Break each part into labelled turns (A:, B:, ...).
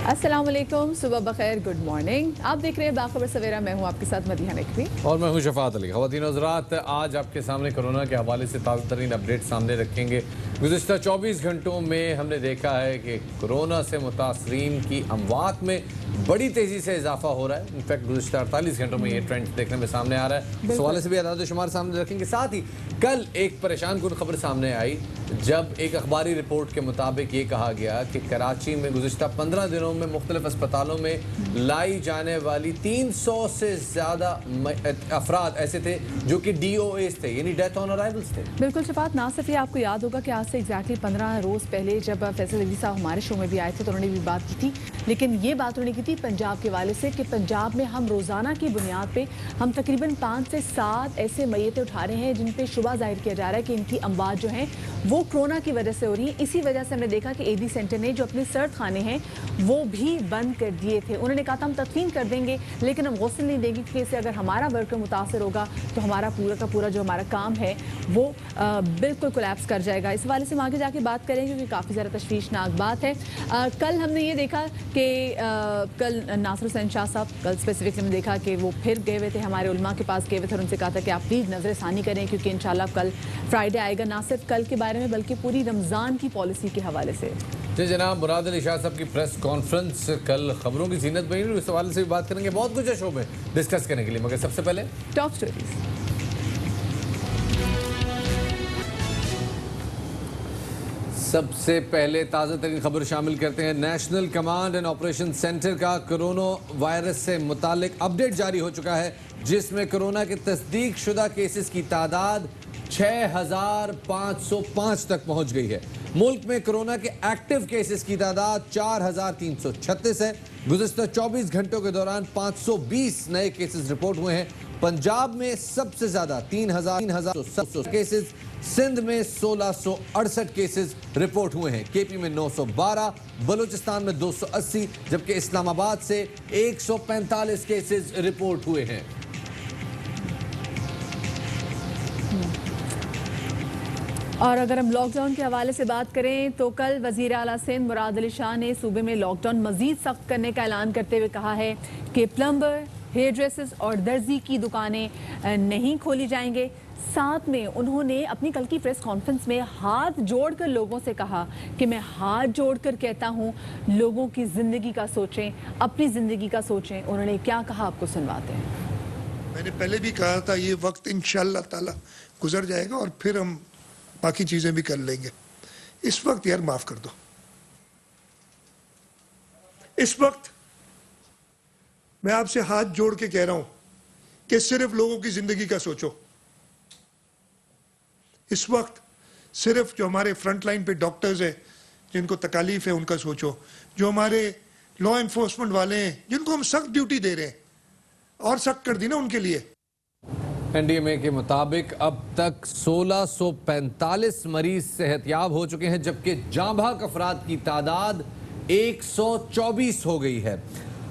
A: अस्सलाम वालेकुम, सुबह बखैर, गुड मॉर्निंग। आप देख रहे हैं बाखबर सवेरा। मैं हूं आपके साथ मदीहा नकवी
B: और मैं हूं शफात अली। ख़वातीन हज़रात, आज आपके सामने कोरोना के हवाले से ताज़ा तरीन अपडेट सामने रखेंगे। गुज़िश्ता 24 घंटों में हमने देखा है कि कोरोना से मुतासरीन की अमवात में बड़ी तेज़ी से इजाफा हो रहा है। इनफैक्ट गुज़िश्ता 48 घंटों में ये ट्रेंड देखने में सामने आ रहा है। इस हवाले से भी आदाद शुमार सामने रखेंगे। साथ ही कल एक परेशान कुन खबर सामने आई जब एक अखबारी रिपोर्ट के मुताबिक ये कहा गया कि कराची में गुज़िश्ता 15 दिनों में मुख्तलिफ अस्पतालों में लाई जाने वाली 300 से ज़्यादा अफराद ऐसे थे जो कि DOAs थे, यानी डेथ ऑन अराइवल्स थे।
A: बिल्कुल शफात, ना सिर्फ ये आपको याद होगा कि आज से एग्जैक्टली 15 रोज़ पहले जब फैसल अली साहब हमारे शो में भी आए थे तो उन्होंने भी बात की थी, लेकिन ये बात उन्होंने की थी पंजाब के वाले से कि पंजाब में हम रोज़ाना की बुनियाद पर हम तकरीबन 5 से 7 ऐसे मैयतें उठा रहे हैं जिन पर शुबा जाहिर किया जा रहा है कि इनकी अमवात जो हैं वो कोरोना की वजह से हो रही है। इसी वजह से हमने देखा कि AD सेंटर ने जो अपने सर्द खाने हैं वो भी बंद कर दिए थे। उन्होंने कहा था हम तदफीन कर देंगे लेकिन हम गौसल नहीं देंगे क्योंकि इससे अगर हमारा वर्कर मुतासर होगा तो हमारा पूरा का पूरा जो हमारा काम है वो बिल्कुल कोलैप्स कर जाएगा। इस वाले से हम आगे जाके बात करेंगे क्योंकि काफ़ी ज़्यादा तशवीशनाक बात है। कल हमने ये देखा कि कल नासिर हुसैन शाह साहब कल स्पेसिफिकली हमने देखा कि वो फिर गए हुए थे, हमारे उलमा के पास गए हुए थे और उनसे कहा था कि आप प्लीज़ नज़रसानी करें क्योंकि इंशाल्लाह कल फ्राइडे आएगा, ना सिर्फ कल के बारे में बल्कि पूरी रमज़ान की पॉलिसी के हवाले से।
B: जी जनाब, मुराद अली शाह साहब की प्रेस कॉन्फ्रेंस कल खबरों की जीनत बनी, इस हवाले से भी बात करेंगे। बहुत कुछ है शो में डिस्कस करने के लिए, मगर सबसे पहले
A: टॉप स्टोरीज।
B: सबसे पहले ताज़ा तरीन खबर शामिल करते हैं। National command and operation centre का कोरोना वायरस से मुतालिक अपडेट जारी हो चुका है जिसमें कोरोना के तस्दीक शुदा केसेस की तादाद 6505 तक पहुंच गई है। मुल्क में कोरोना के एक्टिव केसेस की तादाद 4336 है। गुज़िश्ता 24 घंटों के दौरान 520 नए केसेस रिपोर्ट हुए हैं। पंजाब में सबसे ज्यादा 3700 केसेस, सिंध में 1668 केसेस रिपोर्ट हुए हैं। KP में 912, बलूचिस्तान में 280, जबकि इस्लामाबाद से 145 केसेस रिपोर्ट हुए हैं।
A: और अगर हम लॉकडाउन के हवाले से बात करें तो कल वज़ीर आला सिंध मुराद अली शाह ने सूबे में लॉकडाउन मजीद सख्त करने का ऐलान करते हुए कहा है कि प्लम्बर, हेयर ड्रेसेस और दर्जी की दुकानें नहीं खोली जाएंगे। साथ में उन्होंने अपनी कल की प्रेस कॉन्फ्रेंस में हाथ जोड़कर लोगों से कहा कि मैं हाथ जोड़कर कहता हूं लोगों की ज़िंदगी का सोचें, अपनी ज़िंदगी का सोचें। उन्होंने क्या कहा आपको सुनवाते हैं।
C: मैंने पहले भी कहा था ये वक्त इंशाअल्लाह ताला गुजर जाएगा और फिर हम बाकी चीज़ें भी कर लेंगे। इस वक्त यार माफ़ कर दो। इस वक्त मैं आपसे हाथ जोड़ के कह रहा हूं कि सिर्फ लोगों की जिंदगी का सोचो। इस वक्त सिर्फ जो हमारे फ्रंट लाइन पे डॉक्टर्स हैं जिनको तकालीफ है उनका सोचो, जो हमारे लॉ एनफोर्समेंट वाले हैं जिनको हम सख्त ड्यूटी दे रहे हैं और सख्त कर दी ना उनके लिए।
B: NDMA के मुताबिक अब तक 1645 मरीज सेहतयाब हो चुके हैं जबकि जाँ भाग अफराद की तादाद 124 हो गई है।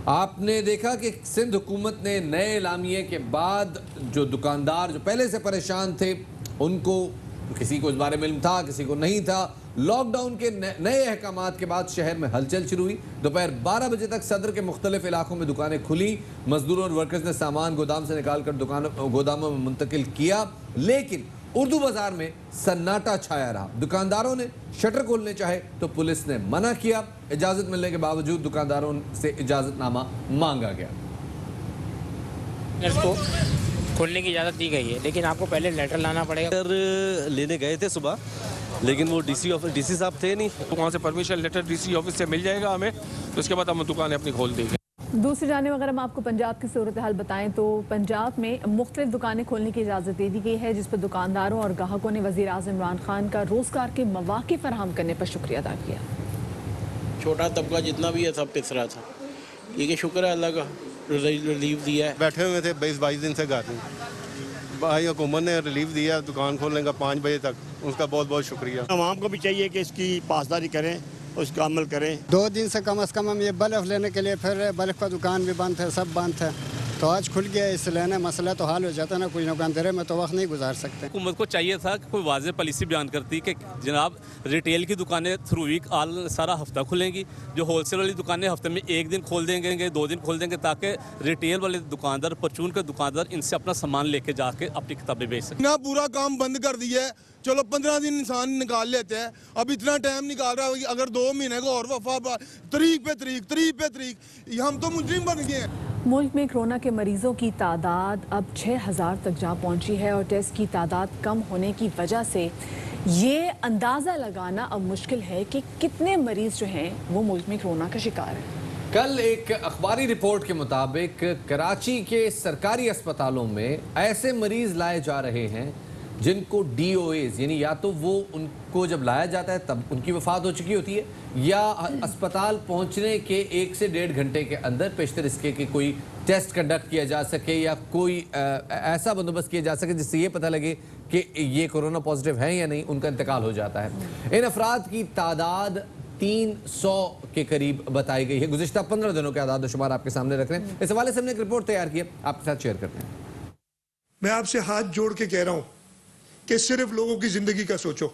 B: आपने देखा कि सिंध हुकूमत ने नए एलामिये के बाद जो दुकानदार जो पहले से परेशान थे उनको, किसी को इस बारे में इल्म था, किसी को नहीं था, लॉकडाउन के नए अहकामात के बाद शहर में हलचल शुरू हुई। दोपहर 12 बजे तक सदर के मुख्तलिफ इलाकों में दुकानें खुली। मजदूरों और वर्कर्स ने सामान गोदाम से निकालकर गोदामों में मुंतकिल किया, लेकिन उर्दू बाजार में सन्नाटा छाया रहा। दुकानदारों ने शटर खोलने चाहे तो पुलिस ने मना किया। इजाजत मिलने के बावजूद दुकानदारों से इजाजतनामा मांगा गया।
D: इसको खोलने की इजाज़त दी गई है लेकिन आपको पहले लेटर लाना पड़ेगा।
E: लेटर लेने गए थे सुबह, लेकिन वो डीसी साहब थे नहीं,
F: तो वहाँ से परमिशन लेटर DC ऑफिस से मिल जाएगा हमें, तो उसके बाद हम दुकानें अपनी खोल देंगे।
A: दूसरी जानिब अगर हम आपको पंजाब की सूरत हाल बताएं तो पंजाब में मुख्तलिफ दुकानें खोलने की इजाज़त दे दी गई है जिस पर दुकानदारों और ग्राहकों ने वज़ीर आज़म इमरान खान का रोज़गार के मौक़े फराहम करने पर शुक्रिया अदा किया।
G: छोटा तबका जितना भी है सब पिस रहा था, ये शुक्र है अल्लाह का रिलीफ दिया है।
H: बैठे हुए थे 22 दिन से घर में, भाई हुकूमत ने रिलीफ दिया दुकान खोलने का 5 बजे तक, उसका बहुत बहुत शुक्रिया।
I: आवाम को भी चाहिए कि इसकी पासदारी करें, उसका अमल करें।
J: 2 दिन से कम हम ये बल्ब लेने के लिए फिर बल्ब का दुकान भी बंद है, सब बंद है।
I: तो आज खुल गया इसलिए ना मसला तो हल हो जाता ना, कुछ ना कुछ अंधेरे में तो वक्त नहीं गुजार सकते।
E: हुकूमत को चाहिए था कि कोई वाज़ेह पॉलिसी बयान करती कि जनाब रिटेल की दुकानें थ्रू वीक सारा हफ्ता खुलेंगी, जो होलसेल वाली दुकानें हफ्ते में एक दिन खोल देंगे, 2 दिन खोल देंगे, ताकि रिटेल वाले दुकानदार, परचून के दुकानदार इनसे अपना सामान लेके जाके अपनी किताबें बेच सकें।
J: ना पूरा काम बंद कर दिया है, चलो 15 दिन इंसान निकाल लेते हैं, अब इतना टाइम निकाल रहा है, अगर 2 महीने को और वफा तरीक पे तरीक, हम तो मुजरिम बन गए हैं।
A: मुल्क में कोरोना के मरीजों की तादाद अब 6000 तक जा पहुंची है और टेस्ट की तादाद कम होने की वजह से ये अंदाज़ा लगाना अब मुश्किल है कि कितने मरीज जो हैं वो मुल्क में कोरोना का शिकार हैं।
B: कल एक अखबारी रिपोर्ट के मुताबिक कराची के सरकारी अस्पतालों में ऐसे मरीज लाए जा रहे हैं जिनको DOAs यानी या तो वो उनको जब लाया जाता है तब उनकी वफात हो चुकी होती है, या अस्पताल पहुंचने के 1 से 1.5 घंटे के अंदर पेशतर इसके कि कोई टेस्ट कंडक्ट किया जा सके या कोई ऐसा बंदोबस्त किया जा सके जिससे ये पता लगे कि ये कोरोना पॉजिटिव है या नहीं, उनका इंतकाल हो जाता है। इन अफराद की तादाद 300 के करीब बताई गई है। गुज़िश्ता 15 दिनों के आदाद शुमार आपके सामने रख रहे हैं। इस हवाले से हमने एक रिपोर्ट तैयार की है, आपके साथ शेयर करते हैं।
C: मैं आपसे हाथ जोड़ के कह रहा हूं कि सिर्फ लोगों की जिंदगी का सोचो।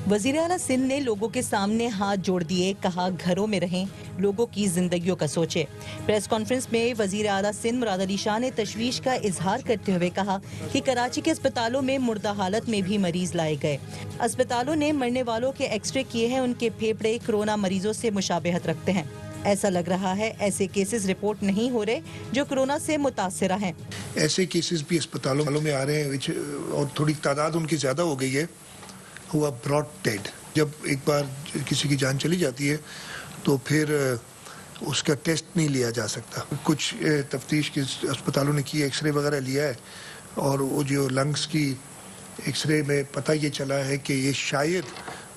K: वज़ीर आला सिंध ने लोगों के सामने हाथ जोड़ दिए, कहा घरों में रहें, लोगों की जिंदगियों का सोचे। प्रेस कॉन्फ्रेंस में वज़ीर आला सिंध मुराद अली शाह ने तशवीश का इजहार करते हुए कहा कि कराची के अस्पतालों में मुर्दा हालत में भी मरीज लाए गए। अस्पतालों ने मरने वालों के एक्सरे किए हैं, उनके फेफड़े कोरोना मरीजों से मुशाबहत रखते हैं। ऐसा लग रहा है ऐसे केसेस रिपोर्ट नहीं हो रहे जो कोरोना से मुतासिरा हैं।
C: ऐसे केसेस भी अस्पतालों में आ रहे हैं और थोड़ी तादाद उनकी ज़्यादा हो गई है, हुआ ब्रॉड डेड। जब एक बार किसी की जान चली जाती है तो फिर उसका टेस्ट नहीं लिया जा सकता। कुछ तफ्तीश के अस्पतालों ने की, एक्सरे वगैरह लिया है और वो जो लंग्स की एक्सरे में पता ये चला है कि ये शायद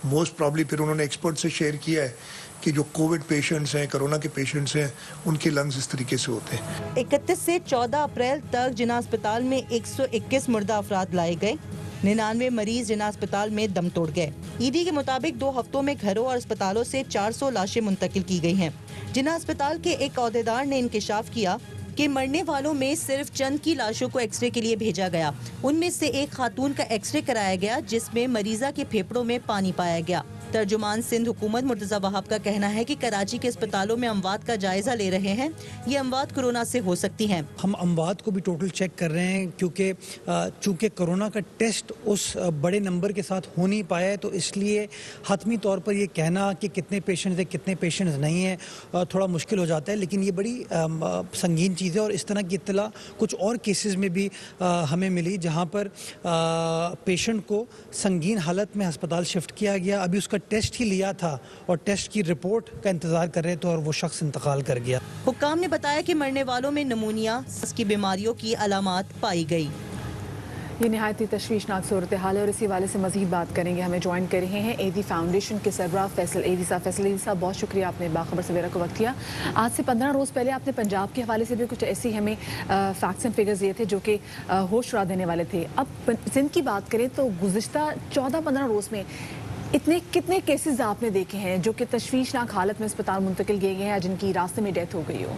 C: मोस्ट प्रॉब्ली, फिर उन्होंने एक्सपर्ट से शेयर किया है कि जो कोविड पेशेंट्स हैं, कोरोना के पेशेंट्स हैं, उनके लंग्स इस तरीके से होते हैं।
K: 31 से 14 अप्रैल तक जिना अस्पताल में 121 मुर्दा अफराद लाए गए, 99 मरीज जिना अस्पताल में दम तोड़ गए। ईडी के मुताबिक 2 हफ्तों में घरों और अस्पतालों से 400 लाशें मुंतकिल की गई हैं। जिना अस्पताल के एक अहदेदार ने इंकशाफ किया कि मरने वालों में सिर्फ चंद की लाशों को एक्सरे के लिए भेजा गया। उनमें से एक खातून का एक्सरे कराया गया जिसमें मरीजा के फेफड़ों में पानी पाया गया। तर्जुमान सिंध हुकूमत मुर्तज़ा वहाब का कहना है कि कराची के अस्पतालों में अमवात का जायजा ले रहे हैं। ये अमवात कोरोना से हो सकती हैं।
L: हम अमवात को भी टोटल चेक कर रहे हैं क्योंकि चूँकि कोरोना का टेस्ट उस बड़े नंबर के साथ हो नहीं पाया है, तो इसलिए हतमी तौर पर ये कहना कि कितने पेशेंट्स हैं कितने पेशेंट्स नहीं हैं थोड़ा मुश्किल हो जाता है। लेकिन ये बड़ी संगीन चीज़ है और इस तरह की इत्तला कुछ और केसेस में भी हमें मिली जहाँ पर पेशेंट को संगीन हालत में अस्पताल शिफ्ट किया गया। अभी उसका टेस्ट ही लिया था और टेस्ट की रिपोर्ट का इंतजार कर रहे थे और वो शख्स इंतकाल कर गया।
K: हुक्काम ने बताया कि मरने वालों में नमूनिया की बीमारियों की अलामात पाई गई।
A: ये नहायत ही तशवीशनाक सूरत हाल है और इसी वाले से मजीद बात करेंगे। हमें ज्वाइन कर रहे हैं एदी फाउंडेशन के सरबराह फैसल एदी साहब। फैसल एदी साहब, बहुत शुक्रिया, आपने बाखबर सवेरा को वक्त दिया। आज से 15 रोज़ पहले आपने पंजाब के हवाले से भी कुछ ऐसी हमें फैक्ट्स एंड फिगर्स दिए थे जो कि होश उड़ा देने वाले थे। अब सिंध की बात करें तो गुज़िश्ता 14-15 रोज़ में कितने केसेस आपने देखे हैं जो कि तशवीशनाक हालत में अस्पताल मुंतकिल किए गए हैं, जिनकी रास्ते में डेथ हो गई हो?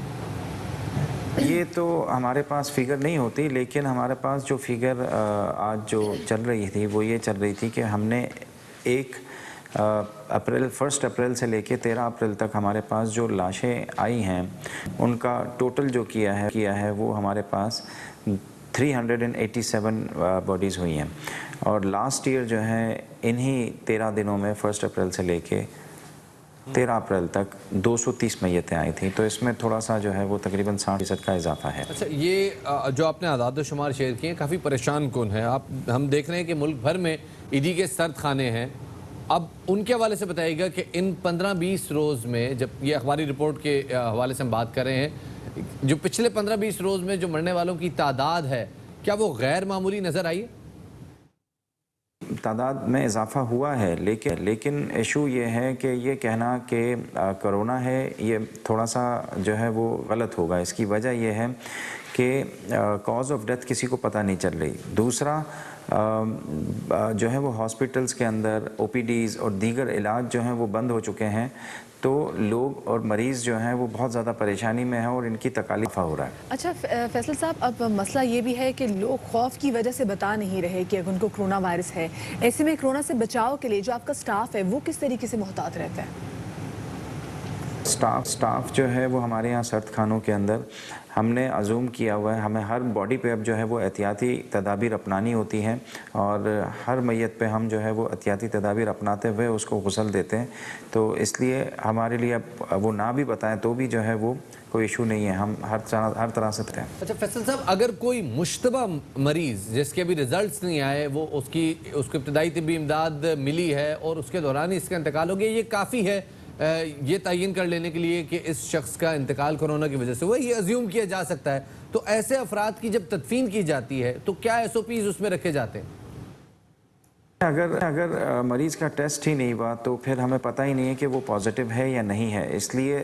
M: ये तो हमारे पास फिगर नहीं होती, लेकिन हमारे पास जो फिगर आज जो चल रही थी वो ये चल रही थी कि हमने 1 अप्रैल से लेके 13 अप्रैल तक हमारे पास जो लाशें आई हैं उनका टोटल जो किया है वो हमारे पास 387 बॉडीज़ हुई हैं। और लास्ट ईयर जो है इन्हीं 13 दिनों में 1 अप्रैल से लेके 13 अप्रैल तक 230 मैयतें आई थी। तो इसमें थोड़ा सा जो है वो तकरीबन 60% का इजाफा है।
B: अच्छा, ये जो आपने आदाद शुमार शेयर किए हैं काफ़ी परेशान कौन है। हम देख रहे हैं कि मुल्क भर में ईदी के सर्द खाने हैं। अब उनके हवाले से बताइएगा कि इन 15-20 रोज़ में, जब ये अखबारी रिपोर्ट के हवाले से हम बात कर रहे हैं, जो पिछले 15-20 रोज़ में जो मरने वालों की तादाद है, क्या वो गैर मामूली नज़र आई है?
M: तादाद में इजाफा हुआ है, लेकिन इशू ये है कि ये कहना कि कोरोना है, ये थोड़ा सा जो है वो गलत होगा। इसकी वजह यह है कि कॉज ऑफ डेथ किसी को पता नहीं चल रही। दूसरा जो है वो हॉस्पिटल्स के अंदर ओपीडीज़ और दीगर इलाज जो हैं वो बंद हो चुके हैं, तो लोग और मरीज़ जो हैं वो बहुत ज़्यादा परेशानी में हैं और इनकी तकालीफ हो रहा है।
A: अच्छा फैसल साहब, अब मसला ये भी है कि लोग खौफ की वजह से बता नहीं रहे कि उनको कोरोना वायरस है। ऐसे में कोरोना से बचाव के लिए जो आपका स्टाफ है वो किस तरीके से मोहतात रहता है?
M: स्टाफ जो है वो हमारे यहाँ सर्द खानों के अंदर हमने अजूम किया हुआ है, हमें हर बॉडी पे अब जो है वो एहतियाती तदाबीर अपनानी होती हैं और हर मैयत पे हम जो है वो एहतियाती तदाबीर अपनाते हुए उसको गुस्ल देते हैं। तो इसलिए हमारे लिए अब वो ना भी बताएं तो भी जो है वो कोई इशू नहीं है, हम हर तरह से हैं।
B: अच्छा फैसल साहब, अगर कोई मुश्तबा मरीज़ जिसके अभी रिजल्ट्स नहीं आए, वो उसको इब्तदाई तिब्बी इमदाद मिली है और उसके दौरान ही इसका इंतकाल हो गया, ये काफ़ी है ये तयन कर लेने के लिए कि इस शख्स का इंतकाल कोरोना की वजह से हुआ, ये अज्यूम किया जा सकता है। तो ऐसे अफराद की जब तदफीन की जाती है तो क्या SOPs उसमें रखे जाते हैं?
M: अगर मरीज़ का टेस्ट ही नहीं हुआ तो फिर हमें पता ही नहीं है कि वो पॉजिटिव है या नहीं है, इसलिए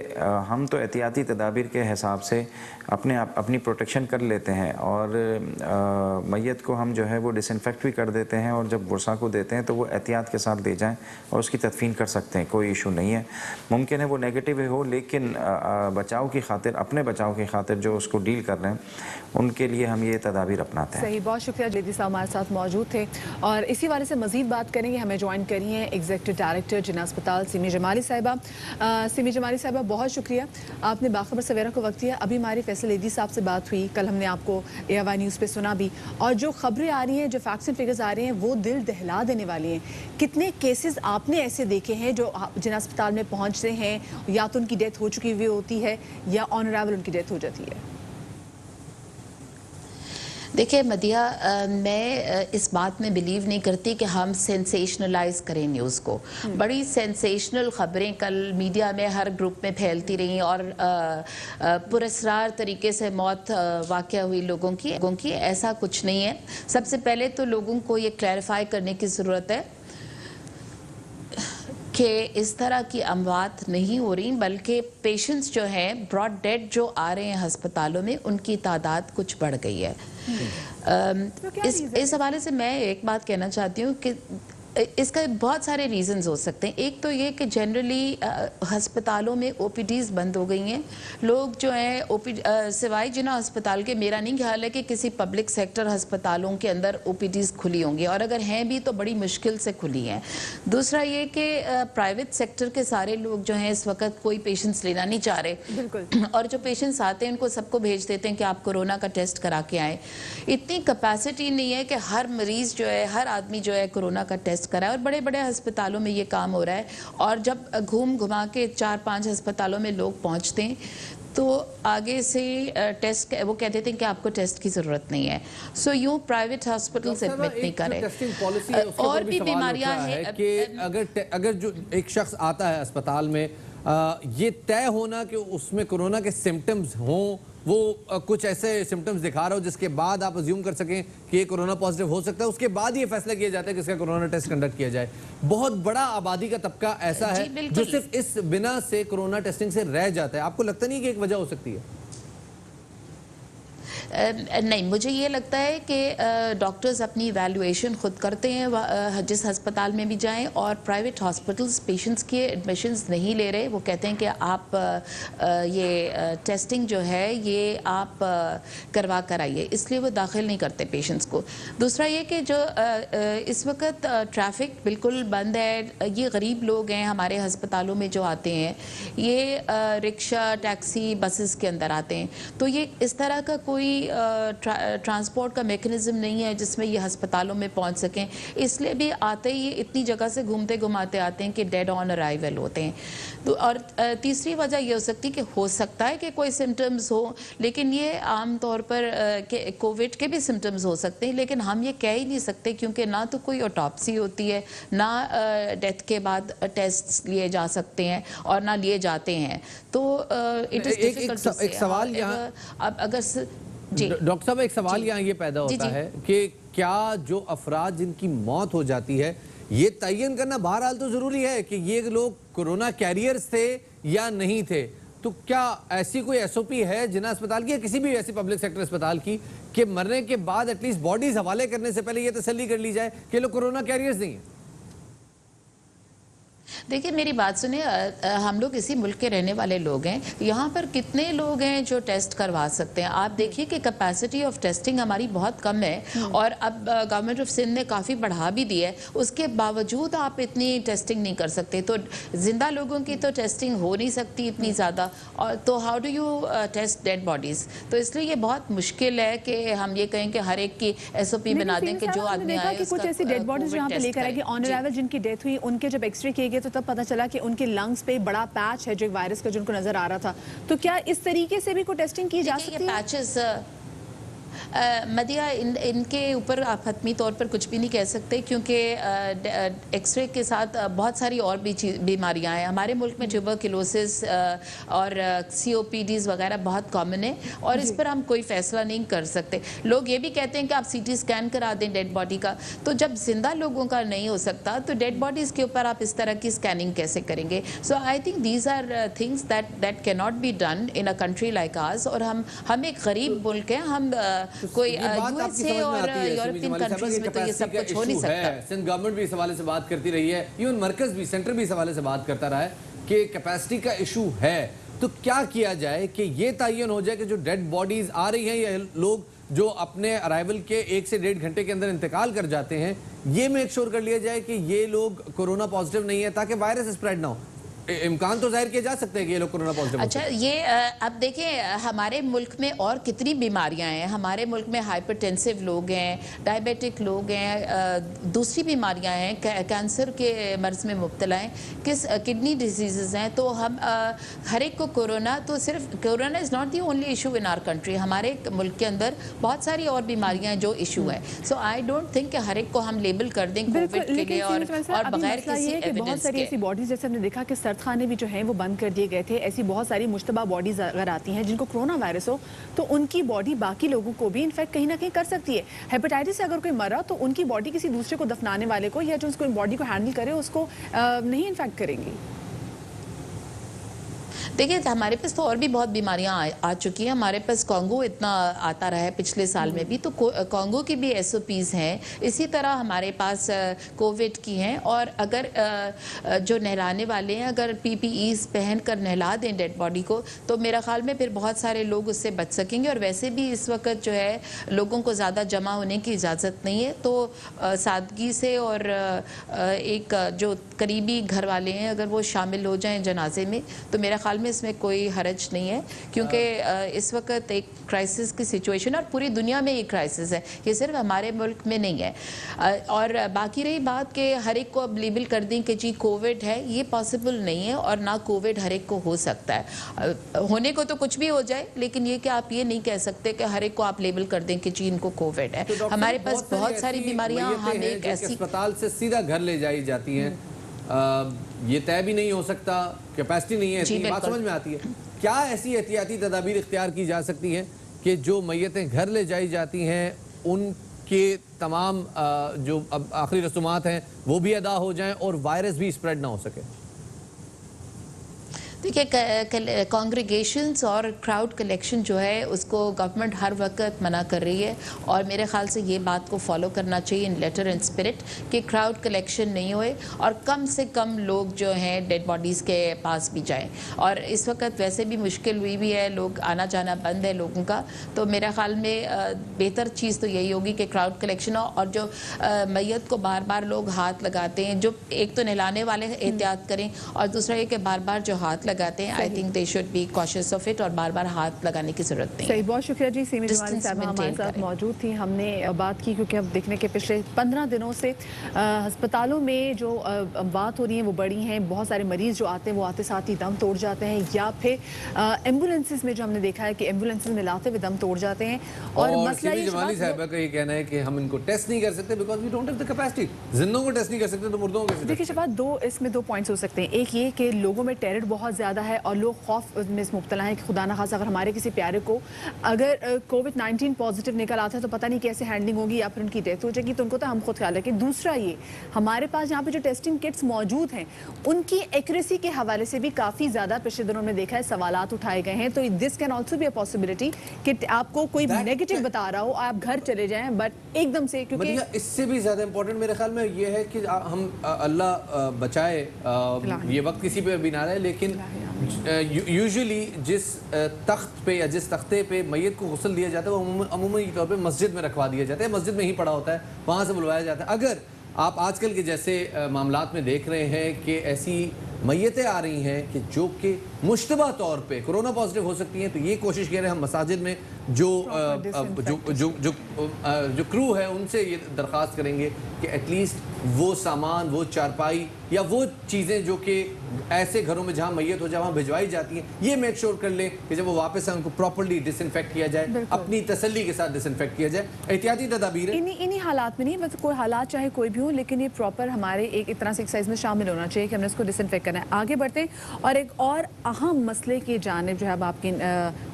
M: हम तो एहतियाती तदाबीर के हिसाब से अपनी प्रोटेक्शन कर लेते हैं और मैयत को हम जो है वो डिसइंफेक्ट भी कर देते हैं और जब वर्षा को देते हैं तो वो एहतियात के साथ ले जाएं और उसकी तदफीन कर सकते हैं, कोई इशू नहीं है। मुमकिन है वो नेगेटिव हो, लेकिन बचाव की खातिर, अपने बचाव की खातिर जो उसको डील कर रहे हैं उनके लिए हम ये तदाबीर अपनाते हैं।
A: सही, बहुत शुक्रिया। जयदीप साहब हमारे साथ मौजूद थे और इसी वाले से मजीद बात करेंगे। हमें ज्वाइन करी हैं एग्जीक्यूटिव डायरेक्टर जिन्ना अस्पताल सिमी जमाली साहिबा। सिमी जमाली साहिबा, बहुत शुक्रिया, आपने बाखबर सवेरा को वक्त दिया। अभी हमारी फैसल एदी साहब से बात हुई, कल हमने आपको AIY न्यूज़ पे सुना भी, और जो खबरें आ रही हैं, जो फैक्ट्स एंड फिगर्स आ रहे हैं, वो दिल दहला देने वाली हैं। कितने केसेस आपने ऐसे देखे हैं जो जिन्ना अस्पताल में पहुँचते हैं, या तो उनकी डेथ हो चुकी हुई होती है या ऑन अराइवल उनकी डेथ हो जाती है?
N: देखिए मदिया, मैं इस बात में बिलीव नहीं करती कि हम सेंसेशनलाइज करें न्यूज़ को। बड़ी सेंसेशनल ख़बरें कल मीडिया में हर ग्रुप में फैलती रहीं और पुरस्रार तरीके से मौत वाक़या हुई लोगों की। ऐसा कुछ नहीं है। सबसे पहले तो लोगों को ये क्लैरिफाई करने की ज़रूरत है कि इस तरह की अमवात नहीं हो रही, बल्कि पेशेंट्स जो हैं ब्रॉड डेड जो आ रहे हैं अस्पतालों में, उनकी तादाद कुछ बढ़ गई है। इस हवाले से मैं एक बात कहना चाहती हूँ कि इसका बहुत सारे रीजंस हो सकते हैं। एक तो ये कि जनरली अस्पतालों में OPDs बंद हो गई हैं। लोग जो हैं सिवाय जिन्ना अस्पताल के, मेरा नहीं ख्याल है कि किसी पब्लिक सेक्टर अस्पतालों के अंदर OPDs खुली होंगी, और अगर हैं भी तो बड़ी मुश्किल से खुली हैं। दूसरा ये कि प्राइवेट सेक्टर के सारे लोग जो हैं इस वक्त कोई पेशेंट्स लेना नहीं चाह रहे, और जो पेशेंट्स आते हैं उनको सबको भेज देते हैं कि आप कोरोना का टेस्ट करा के आएँ। इतनी कैपेसिटी नहीं है कि हर मरीज़ जो है, हर आदमी जो है कोरोना का टेस्ट कराए, और बड़े बड़े अस्पतालों में ये काम हो रहा है। और जब घूम घुमा के 4-5 अस्पतालों में लोग पहुंचते हैं तो आगे से टेस्ट, वो कह देते हैं कि आपको टेस्ट की ज़रूरत नहीं है। सो यूँ प्राइवेट हॉस्पिटल्स एडमिट नहीं करें। और भी बीमारियां हैं
B: कि अगर जो एक शख्स आता है अस्पताल में, ये तय होना कि उसमें कोरोना के सिम्टम्स हों, वो कुछ ऐसे सिम्टम्स दिखा रहा हो जिसके बाद आप अज्यूम कर सकें कि ये कोरोना पॉजिटिव हो सकता है, उसके बाद ये फैसला किया जाता है कि इसका कोरोना टेस्ट कंडक्ट किया जाए। बहुत बड़ा आबादी का तबका ऐसा है जो सिर्फ इस बिना से कोरोना टेस्टिंग से रह जाता है। आपको लगता नहीं कि एक वजह हो सकती है?
N: नहीं, मुझे ये लगता है कि डॉक्टर्स अपनी इवैल्यूएशन खुद करते हैं जिस अस्पताल में भी जाएं, और प्राइवेट हॉस्पिटल्स पेशेंट्स के एडमिशन्स नहीं ले रहे। वो कहते हैं कि आप ये टेस्टिंग जो है ये आप करवा कर आइए, इसलिए वो दाखिल नहीं करते पेशेंट्स को। दूसरा ये कि जो इस वक्त ट्रैफिक बिल्कुल बंद है। ये गरीब लोग हैं हमारे अस्पतालों में जो आते हैं, ये रिक्शा, टैक्सी, बसेस के अंदर आते हैं, तो ये इस तरह का कोई ट्रांसपोर्ट का मेकनिज़म नहीं है जिसमें ये अस्पतालों में पहुंच सकें। इसलिए भी आते ही इतनी जगह से घूमते घुमाते आते हैं कि डेड ऑन अराइवल होते हैं। तो और तीसरी वजह ये हो सकती है कि हो सकता है कि कोई सिम्टम्स हो, लेकिन ये आम तौर पर कोविड के भी सिम्टम्स हो सकते हैं, लेकिन हम ये कह ही नहीं सकते क्योंकि ना तो कोई ऑटोप्सी होती है, ना डेथ के बाद टेस्ट लिए जा सकते हैं और ना लिए जाते हैं। तो इट इज़ डिफिकल्ट टू से।
B: एक सवाल यहाँ,
N: अब अगर
B: डॉक्टर साहब, एक सवाल यहाँ ये पैदा होता है कि क्या जो अफराद जिनकी मौत हो जाती है, ये तयन करना बहरहाल तो ज़रूरी है कि ये लोग कोरोना कैरियर्स थे या नहीं थे, तो क्या ऐसी कोई एसओपी है जिला अस्पताल की या किसी भी ऐसी पब्लिक सेक्टर अस्पताल की कि मरने के बाद एटलीस्ट बॉडीज हवाले करने से पहले ये तसल्ली कर ली जाए कि लोग कोरोना कैरियर्स नहीं है?
N: देखिए मेरी बात सुनिए, हम लोग इसी मुल्क के रहने वाले लोग हैं। यहाँ पर कितने लोग हैं जो टेस्ट करवा सकते हैं? आप देखिए कि कैपेसिटी ऑफ टेस्टिंग हमारी बहुत कम है और अब गवर्नमेंट ऑफ सिंध ने काफ़ी बढ़ा भी दी है, उसके बावजूद आप इतनी टेस्टिंग नहीं कर सकते। तो जिंदा लोगों की तो टेस्टिंग हो नहीं सकती इतनी ज़्यादा, और तो how do you test dead bodies? तो इसलिए ये बहुत मुश्किल है कि हम ये कहें कि हर एक की SOP बना दें कि जो आदमी आए
A: कि कुछ ऐसी डेड बॉडीज यहाँ पे लेकर आएगी ऑन अराइवल जिनकी डेथ हुई, उनके जब एक्सरे किए गए तो तब पता चला कि उनके लंग्स पे बड़ा पैच है जो वायरस का जिनको नजर आ रहा था। तो क्या इस तरीके से भी कोई टेस्टिंग की जा सकती है?
N: पैचेस मदिया इनके ऊपर आप हतमी तौर पर कुछ भी नहीं कह सकते, क्योंकि एक्सरे के साथ बहुत सारी और भी बीमारियां हैं। हमारे मुल्क में ट्यूबरकुलोसिस और COPDs वगैरह बहुत कॉमन है और इस पर हम कोई फैसला नहीं कर सकते। लोग ये भी कहते हैं कि आप CT स्कैन करा दें डेड बॉडी का, तो जब जिंदा लोगों का नहीं हो सकता तो डेड बॉडीज़ के ऊपर आप इस तरह की स्कैनिंग कैसे करेंगे? So I think these are things that can not be done in a country like ours. और हम एक गरीब मुल्क है, हम कोई USA और यूरोपियन कंट्रीज में तो ये सब कुछ हो नहीं सकता।
B: सिंध गवर्नमेंट भी इस हवाले से बात करती रही है, इवन मरकज भी, सेंटर भी इस हवाले से बात करता रहा है कि कैपेसिटी का इशू है। तो क्या किया जाए कि ये तयन हो जाए कि जो डेड बॉडीज आ रही हैं या लोग जो अपने अराइवल के 1 से 1.5 घंटे के अंदर इंतकाल कर जाते हैं, ये मेक श्योर कर लिया जाए कि ये लोग कोरोना पॉजिटिव नहीं है, ताकि वायरस स्प्रेड ना हो। इम्कान तो जाहिर किए जा सकते हैं कि ये लोग कोरोना पॉजिटिव।
N: अच्छा, ये अब देखें हमारे मुल्क में और कितनी बीमारियां हैं। हमारे मुल्क में हाइपरटेंसिव लोग हैं, डायबिटिक लोग हैं, दूसरी बीमारियां हैं, कैंसर के मर्ज में मुब्तला हैं, किडनी डिजीज़ हैं। तो हम हर एक को कोरोना, तो सिर्फ corona is not the only issue in our country. हमारे मुल्क के अंदर बहुत सारी और बीमारियां हैं जो इशू है। सो आई डोंट थिंक कि हर एक को हम लेबल कर दें कोविड के लिए और बगैर किसी एविडेंस
A: बहुत सारी ऐसी बॉडीज, जैसे हमने देखा कि खाने भी जो हैं वो बंद कर दिए गए थे। ऐसी बहुत सारी मुश्तबा बॉडीज अगर आती हैं जिनको कोरोना वायरस हो तो उनकी बॉडी बाकी लोगों को भी इनफेक्ट कहीं ना कहीं कर सकती है। हेपेटाइटिस से अगर कोई मरा तो उनकी बॉडी किसी दूसरे को दफनाने वाले को या जो उसको बॉडी को हैंडल करे उसको नहीं इन्फेक्ट करेंगी।
N: देखिए हमारे पास तो और भी बहुत बीमारियां आ चुकी हैं। हमारे पास कोंगो इतना आता रहा है पिछले साल में भी, तो कोंगो की भी SOPs हैं। इसी तरह हमारे पास कोविड की हैं। और अगर जो नहलाने वाले हैं अगर PPEs पहन कर नहला दें डेड बॉडी को, तो मेरा ख्याल में फिर बहुत सारे लोग उससे बच सकेंगे। और वैसे भी इस वक्त जो है लोगों को ज़्यादा जमा होने की इजाज़त नहीं है, तो सादगी से और एक जो करीबी घर वाले हैं अगर वो शामिल हो जाएं जनाजे में, तो मेरा ख्याल में इसमें कोई हरज नहीं है। क्योंकि इस वक्त एक क्राइसिस की सिचुएशन और पूरी दुनिया में ये क्राइसिस है, ये सिर्फ हमारे मुल्क में नहीं है। और बाकी रही बात कि हर एक को अब लेबल कर दें कि जी कोविड है, ये पॉसिबल नहीं है। और ना कोविड हर एक को हो सकता है, होने को तो कुछ भी हो जाए, लेकिन ये कि आप ये नहीं कह सकते कि हर एक को आप लेबल कर दें कि जी इनको कोविड है।
B: तो
N: हमारे पास बहुत सारी बीमारियां हम एक ऐसी
B: अस्पताल से सीधा घर ले जाई जाती हैं, ये तय भी नहीं हो सकता, कैपेसिटी नहीं है, इतनी बात समझ में आती है। क्या ऐसी एहतियाती तदाबीर इख्तियार की जा सकती हैं कि जो मैयतें घर ले जाई जाती हैं उनके तमाम जो अब आखिरी रसूमात हैं वो भी अदा हो जाएं और वायरस भी स्प्रेड ना हो सके?
N: देखिए कॉन्ग्रीगेशंस और क्राउड कलेक्शन जो है उसको गवर्नमेंट हर वक्त मना कर रही है। और मेरे ख्याल से ये बात को फॉलो करना चाहिए इन लेटर एंड स्पिरिट कि क्राउड कलेक्शन नहीं होए और कम से कम लोग जो हैं डेड बॉडीज़ के पास भी जाएं। और इस वक्त वैसे भी मुश्किल हुई भी है, लोग आना जाना बंद है लोगों का, तो मेरे ख्याल में बेहतर चीज़ तो यही होगी कि क्राउड कलेक्शन हो। और जो मैयत को बार बार लोग हाथ लगाते हैं, जो एक तो नहलाने वाले एहतियात करें और दूसरा ये कि बार बार जो हाथ लगाते हैं, I think they should be cautious of it और बार बार हाथ लगाने की जरूरत नहीं।
A: सही, बहुत शुक्रिया जी। सीमी जमाली साहब हमारे साथ मौजूद थी, हमने बात की क्योंकि अब देखने के पिछले 15 दिनों से अस्पतालों में जो बात हो रही है वो बड़ी हैं। बहुत सारे मरीज जो आते हैं वो आते साथ ही दम तोड़ जाते हैं, या फिर एम्बुलेंसेज में जो हमने देखा है कि एम्बुलेंसेज में लाते हुए दम तोड़ जाते हैं। और मसला ये
B: जमाली साहब का ये कहना है कि हम इनको टेस्ट नहीं कर सकते because we don't have the capacity. जिंदों को टेस्ट नहीं कर सकते तो मुर्दों को कैसे?
A: देखिए शबाद, इसमें दो पॉइंट्स हो सकते हैं। एक ये कि लोगों में टेरर बहुत ज़्यादा है और लोग खौफ में मुब्तला हैं कि खुदा न खासा अगर हमारे किसी प्यारे को अगर कोविड-19 पॉजिटिव निकल आता है तो पता नहीं कैसे हैंडलिंग होगी या फिर उनकी डेथ हो जाएगी, तो उनको तो हम खुद ख्याल रखें। दूसरा ये हमारे पास यहाँ पे जो टेस्टिंग किट्स मौजूद हैं उनकी एक्यूरेसी के हवाले से भी काफ़ी ज़्यादा पिछले दिनों में देखा है सवालात उठाए गए हैं। तो this can also be a possibility कि आपको कोई नेगेटिव बता रहा हो, आप घर चले जाएं बट एकदम से, क्योंकि
B: इससे भी ज़्यादा इंपॉर्टेंट मेरे ख्याल में ये है कि हम अल्लाह बचाए ये वक्त किसी पे भी ना रहे, लेकिन यूजुअली जिस तख्त पे या जिस तख्ते पे मैयत को गुस्ल दिया जाता है वो अमूमन तौर पे मस्जिद में रखवा दिया जाता है, मस्जिद में ही पड़ा होता है, वहाँ से बुलवाया जाता है। अगर आप आजकल के जैसे मामलात में देख रहे हैं कि ऐसी मैयतें आ रही हैं कि जो कि मुश्तबा तौर पे कोरोना पॉजिटिव हो सकती हैं, तो ये कोशिश कर रहे हैं हम मसाजिद में जो क्रू है उनसे ये दरख्वास्त करेंगे कि एटलीस्ट वो सामान, वो चारपाई या वो चीज़ें जो कि ऐसे घरों में जहाँ मैयत हो जाए वहाँ भिजवाई जाती हैं, ये मेक श्योर कर लें कि जब वो वापस आए उनको प्रॉपर्ली डिसइंफेक्ट किया जाए, अपनी तसल्ली के साथ डिसइंफेक्ट किया जाए। एहतियाती तदाबीर
A: इन्हीं हालात में नहीं, बस कोई हालात चाहे कोई भी हो, लेकिन ये प्रॉपर हमारे एक इतना से एक्सरसाइज में शामिल होना चाहिए कि हमने इसको डिसइंफेक्ट करना है। आगे बढ़ते हैं और एक और अहम मसले की जानिब जो है अब आपकी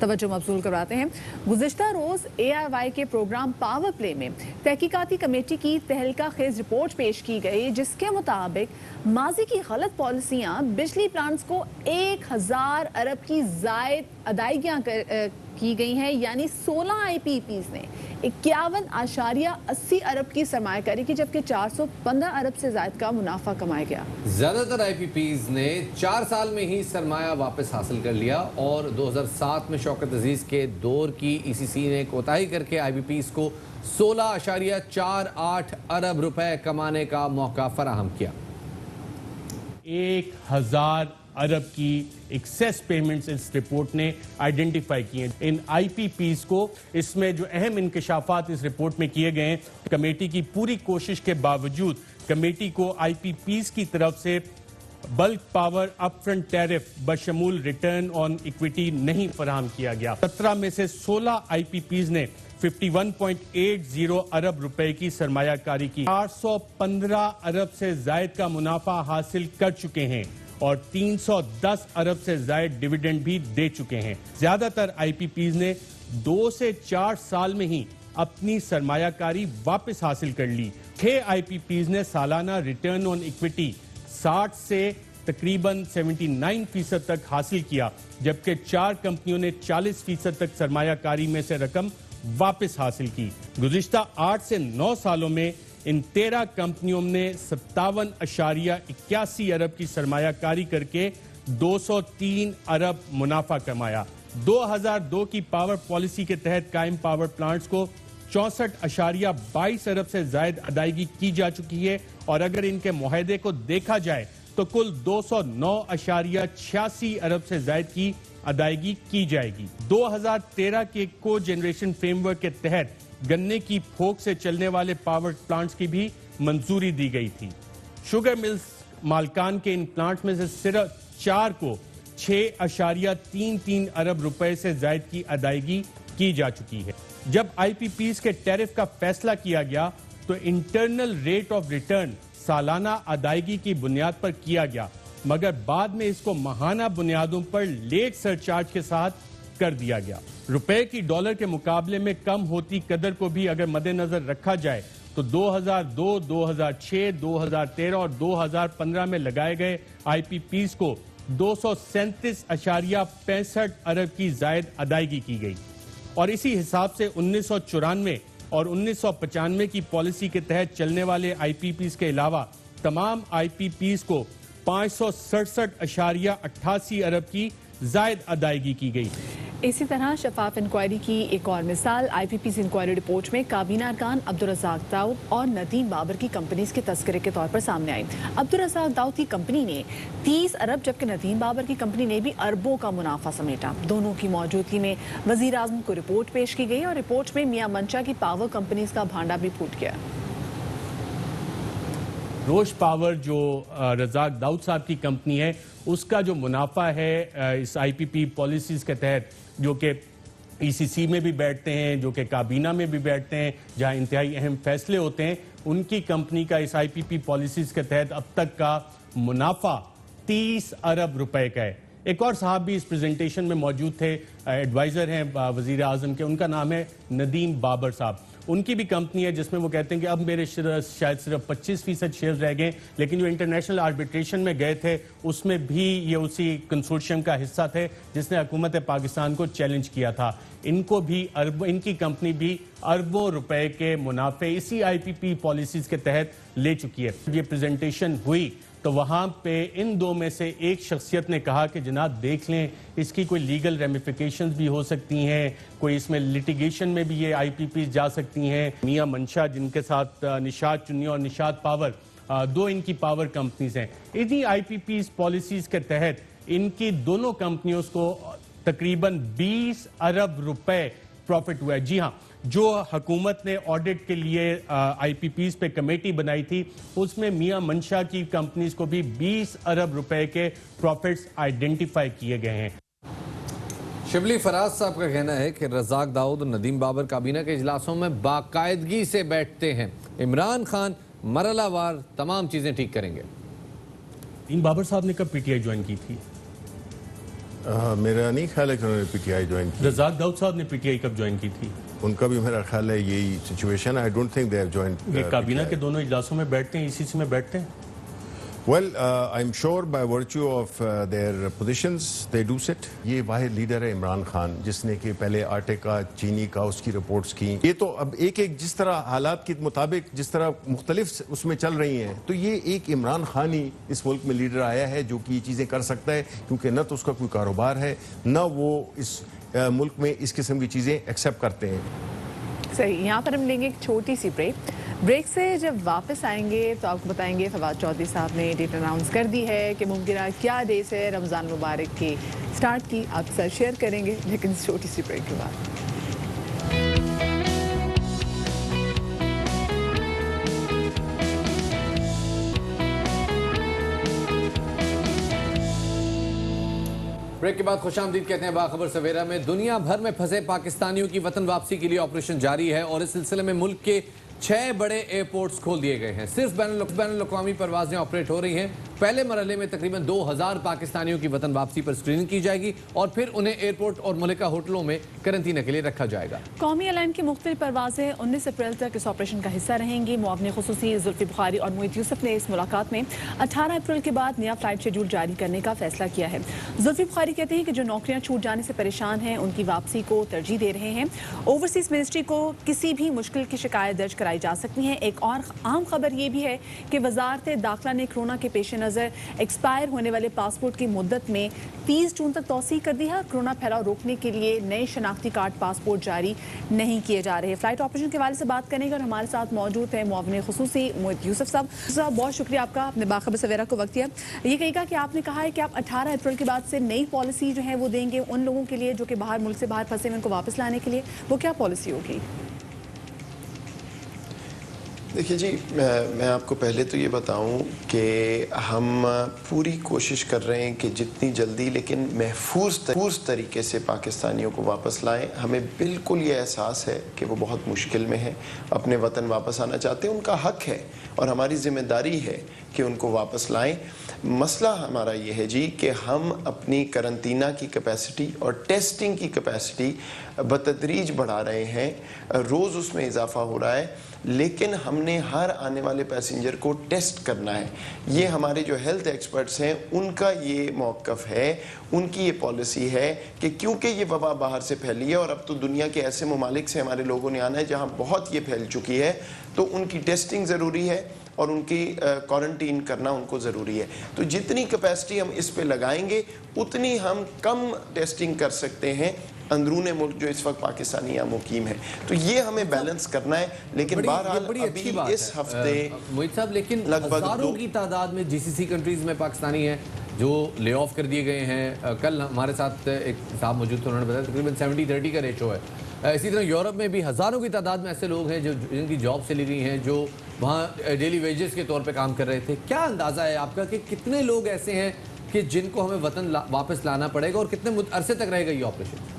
A: तवज्जो मबसूल करवाते हैं। गुज़िश्ता रोज़ AIY के प्रोग्राम पावर प्ले में तहकीकाती कमेटी की तहलका खेज रिपोर्ट पेश की गई, जिसके मुताबिक माजी की गलत पॉलिसियाँ बिजली प्लांट्स को 1000 अरब की जायद अदायगियाँ की गई हैं, यानी 16 IPPs ने 51.80 अरब की सरमायाकारी की, जबकि 415 अरब से ज्यादा का मुनाफा कमाया गया।
B: ज़्यादातर IPPs ने 4 साल में ही सरमाया वापस हासिल कर लिया और 2007 में शौकत अजीज़ के दौर की ECC ने कोताही करके IPPs को 16.48 अरब रुपए कमाने का मौका फराहम किया।
O: 1000 अरब की एक्सेस पेमेंट्स इस रिपोर्ट ने आइडेंटिफाई किए हैं इन IPPs को। इसमें जो अहम इंकशाफात इस रिपोर्ट में किए गए हैं, कमेटी की पूरी कोशिश के बावजूद कमेटी को IPPs की तरफ से बल्क पावर अपफ्रंट टैरिफ बशमूल रिटर्न ऑन इक्विटी नहीं फराहम किया गया। 17 में से 16 IPPs ने 51.80 अरब रुपए की सरमायाकारी की, 415 अरब से जायद का मुनाफा हासिल कर चुके हैं और 310 अरब से जायद डिविडेंड भी दे चुके हैं। ज्यादातर IPPs ने 2 से 4 साल में ही अपनी सरमायाकारी वापस हासिल कर ली। 6 IPPs ने सालाना रिटर्न ऑन इक्विटी 60 से तकरीबन 79% तक हासिल किया, जबकि 4 कंपनियों ने 40% तक सरमायाकारी में से रकम वापस हासिल की। गुज़िश्ता 8 से 9 सालों में इन 13 कंपनियों ने 57.81 अरब की सरमायाकारी करके 203 अरब मुनाफा कमाया। 2002 की पावर पॉलिसी के तहत कायम पावर प्लांट्स को 64.22 अरब से जायद अदायगी की जा चुकी है और अगर इनके मुआहदे को देखा जाए तो कुल 209.86 अरब से जायद की अदायगी की जाएगी। 2013 के को जनरेशन फ्रेमवर्क के तहत गन्ने की फोक से चलने वाले पावर प्लांट्स की भी मंजूरी दी गई थी। शुगर मिल्स मालकान के इन प्लांट्स में से सिर्फ 4 को 6.33 अरब रुपए से जायद की अदायगी की जा चुकी है। जब IPPs के टैरिफ का फैसला किया गया तो इंटरनल रेट ऑफ रिटर्न सालाना अदायगी की बुनियाद पर किया गया, मगर बाद में इसको माहाना बुनियादों पर लेट सरचार्ज के साथ कर दिया गया। रुपए की डॉलर के मुकाबले में कम होती कदर को भी अगर मद्देनजर रखा जाए तो 2002, 2006, 2013 और 2015 में लगाए गए IPPs को 237.65 अरब की जायद अदायगी की गई और इसी हिसाब से 1994 और 1995 की पॉलिसी के तहत चलने वाले IPPs के अलावा तमाम IPPs को 567.88 अरब की जायद अदायगी की गई।
A: इसी तरह शफाफ इंक्वायरी की एक और मिसाल IPPs इंक्वायरी रिपोर्ट में काबीना अरकान अब्दुल रज़ाक दाऊद और नदीम बाबर की कंपनीज के तस्करे के तौर पर सामने आई। अब्दुल रज़ाक दाऊद की कंपनी ने 30 अरब जबकि नदीम बाबर की कंपनी ने भी अरबों का मुनाफा समेटा। दोनों की मौजूदगी में वज़ीर आज़म को रिपोर्ट पेश की गई और रिपोर्ट में मियां मंशा की पावर कंपनीज का भांडा भी फूट गया।
O: रोश पावर जो रज़ाक दाऊद साहब की कंपनी है, उसका जो मुनाफा है इस IPP पॉलिसीज के तहत, जो कि ECC में भी बैठते हैं, जो कि काबीना में भी बैठते हैं, जहां इंतहाई अहम फैसले होते हैं, उनकी कंपनी का इस IPP पॉलिसीज के तहत अब तक का मुनाफा 30 अरब रुपए का है। एक और साहब भी इस प्रेजेंटेशन में मौजूद थे, एडवाइज़र हैं वज़ीर आज़म के, उनका नाम है नदीम बाबर साहब। उनकी भी कंपनी है जिसमें वो कहते हैं कि अब मेरे शायद सिर्फ 25% शेयर्स रह गए, लेकिन जो इंटरनेशनल आर्बिट्रेशन में गए थे उसमें भी ये उसी कंसोर्शियम का हिस्सा थे जिसने हुकूमत पाकिस्तान को चैलेंज किया था। इनको भी इनकी कंपनी भी अरबों रुपए के मुनाफे इसी IPP पॉलिसीज के तहत ले चुकी है। ये प्रेजेंटेशन हुई तो वहाँ पे इन दो में से एक शख्सियत ने कहा कि जनाब देख लें, इसकी कोई लीगल रेमिफिकेशंस भी हो सकती हैं, कोई इसमें लिटिगेशन में भी ये IPP जा सकती हैं। मियां मंशा जिनके साथ निशात चुन्नी और निशात पावर, दो इनकी पावर कंपनीज हैं, इन्हीं IPP पॉलिसीज के तहत इनकी दोनों कंपनियों को तकरीबन 20 अरब रुपए प्रॉफिट हुआ है। जी हाँ, जो हुकूमत ने ऑडिट के लिए IPPs पे कमेटी बनाई थी उसमें मियां मंशा की कंपनीज को भी 20 अरब रुपए के प्रॉफिट्स आइडेंटिफाई किए गए हैं।
B: शिबली फराज साहब का कहना है कि रज़ाक दाऊद और नदीम बाबर काबीना के इजलासों में बाकायदगी से बैठते हैं। इमरान खान मरहलावार तमाम चीजें ठीक करेंगे।
O: इन बाबर साहब ने कब PTI ज्वाइन की थी?
P: मेरा नहीं ख्याल है कि उन्होंने PTI ज्वाइन की।
O: रज़ाक दाऊद साहब ने PTI कब ज्वाइन की थी?
P: उनका भी मेरा ख्याल है यही situation. I don't think they have joined.
O: ये काबीना के दोनों इजलासों में बैठते हैं, इसी में बैठते हैं।
P: Well I am sure by virtue of their positions they do sit. ये वाहिद लीडर है इमरान खान जिसने कि पहले आटे का, चीनी का, उसकी रिपोर्ट्स की। ये तो अब एक एक जिस तरह हालात के मुताबिक जिस तरह मुख्तलिफ उसमें चल रही हैं, तो ये एक इमरान खान ही इस मुल्क में लीडर आया है जो कि ये चीज़ें कर सकता है, क्योंकि न तो उसका कोई कारोबार है, न वो इस मुल्क में इस किस्म की चीज़ें एक्सेप्ट करते हैं।
A: सही, यहाँ पर हम लेंगे एक छोटी सी ब्रेक से जब वापस आएंगे तो आपको बताएंगे फवाद चौधरी साहब ने डेट अनाउंस कर दी है कि मुमकिन क्या डेट है रमज़ान मुबारक की स्टार्ट की, आपके साथ शेयर करेंगे, लेकिन छोटी सी ब्रेक के बाद।
B: ब्रेक के बाद खुशामदीद कहते हैं बाखबर सवेरा में। दुनिया भर में फंसे पाकिस्तानियों की वतन वापसी के लिए ऑपरेशन जारी है और इस सिलसिले में मुल्क के 6 बड़े एयरपोर्ट्स खोल दिए गए हैं। सिर्फ बैनुल-अक़वामी परवाजें ऑपरेट हो रही हैं। पहले मरहले में तकरीबन 2000 पाकिस्तानियों की वतन वापसी पर स्क्रीनिंग की जाएगी और फिर उन्हें एयरपोर्ट और मुल्का होटलों में करंतना के लिए रखा जाएगा।
A: कौमी एयरलाइन की मुख्तलिफ परवाजें 19 अप्रैल तक इस ऑपरेशन का हिस्सा रहेंगी। मुआवने खुसूसी जुल्फी बुखारी और मोहित यूसुफ ने इस मुलाकात में 18 अप्रैल के बाद नया फ्लाइट शेड्यूल जारी करने का फैसला किया है। जुल्फी बुखारी कहते हैं कि जो नौकरियां छूट जाने से परेशान हैं उनकी वापसी को तरजीह दे रहे हैं। ओवरसीज मिनिस्ट्री को किसी भी मुश्किल की शिकायत दर्ज कराई जा सकती है। एक और आम खबर ये भी है कि वजारत दाखिला ने कोरोना के पेश नज़र एक्सपायर होने वाले पासपोर्ट की मुद्दत में 30 जून तक तौसीह कर दी है। कोरोना फैलाव रोकने के लिए नए शनाख्ती कार्ड पासपोर्ट जारी नहीं किए जा रहे। फ्लाइट ऑपरेशन के हवाले से बात करेंगे और हमारे साथ मौजूद है मुआवने खुसूसी मोहित यूसुफ साहब। बहुत शुक्रिया आपका, आपने बाखबर सवेरा को वक्त दिया। ये कहेगा कि आपने कहा है कि आप 18 अप्रैल के बाद से नई पॉलिसी जो है वो देंगे उन लोगों के लिए जो कि बाहर मुल्क से बाहर फंसे हुए उनको वापस लाने के लिए। वो क्या पॉलिसी होगी?
Q: देखिए जी, मैं आपको पहले तो ये बताऊं कि हम पूरी कोशिश कर रहे हैं कि जितनी जल्दी लेकिन महफूज तरीके से पाकिस्तानियों को वापस लाएं। हमें बिल्कुल ये एहसास है कि वो बहुत मुश्किल में हैं, अपने वतन वापस आना चाहते हैं, उनका हक है और हमारी जिम्मेदारी है कि उनको वापस लाएं। मसला हमारा ये है जी कि हम अपनी करंतना की कैपेसिटी और टेस्टिंग की कैपेसिटी बतदरीज बढ़ा रहे हैं, रोज़ उसमें इजाफा हो रहा है, लेकिन हमने हर आने वाले पैसेंजर को टेस्ट करना है। ये हमारे जो हेल्थ एक्सपर्ट्स हैं उनका ये मौक़िफ़ है, उनकी ये पॉलिसी है कि क्योंकि ये वबा बाहर से फैली है और अब तो दुनिया के ऐसे ममालिक से हमारे लोगों ने आना है जहाँ बहुत ये फैल चुकी है, तो उनकी टेस्टिंग ज़रूरी है और उनकी क्वारंटीन करना उनको ज़रूरी है। तो जितनी कैपेसिटी हम इस पे लगाएंगे उतनी हम कम टेस्टिंग कर सकते हैं अंदरूने मुल्क जो इस वक्त पाकिस्तानी या मुकीम है। तो ये हमें बैलेंस करना है। लेकिन बहरहाल अभी इस हफ्ते
B: मोहित साहब, लेकिन लगभग हज़ारों की तादाद में GCC कंट्रीज़ में पाकिस्तानी हैं जो ले ऑफ कर दिए गए हैं। कल हमारे साथ एक साहब मौजूद थे, उन्होंने बताया तकरीबन 70-30 का रेशो है। इसी तरह यूरोप में भी हज़ारों की तादाद में ऐसे लोग हैं जो जिनकी जॉब से ली गई हैं, जो वहाँ डेली वेजेस के तौर पे काम कर रहे थे। क्या अंदाज़ा है आपका कि कितने लोग ऐसे हैं कि जिनको हमें वतन वापस लाना पड़ेगा और कितने अरसे तक रहेगा ये ऑपरेशन?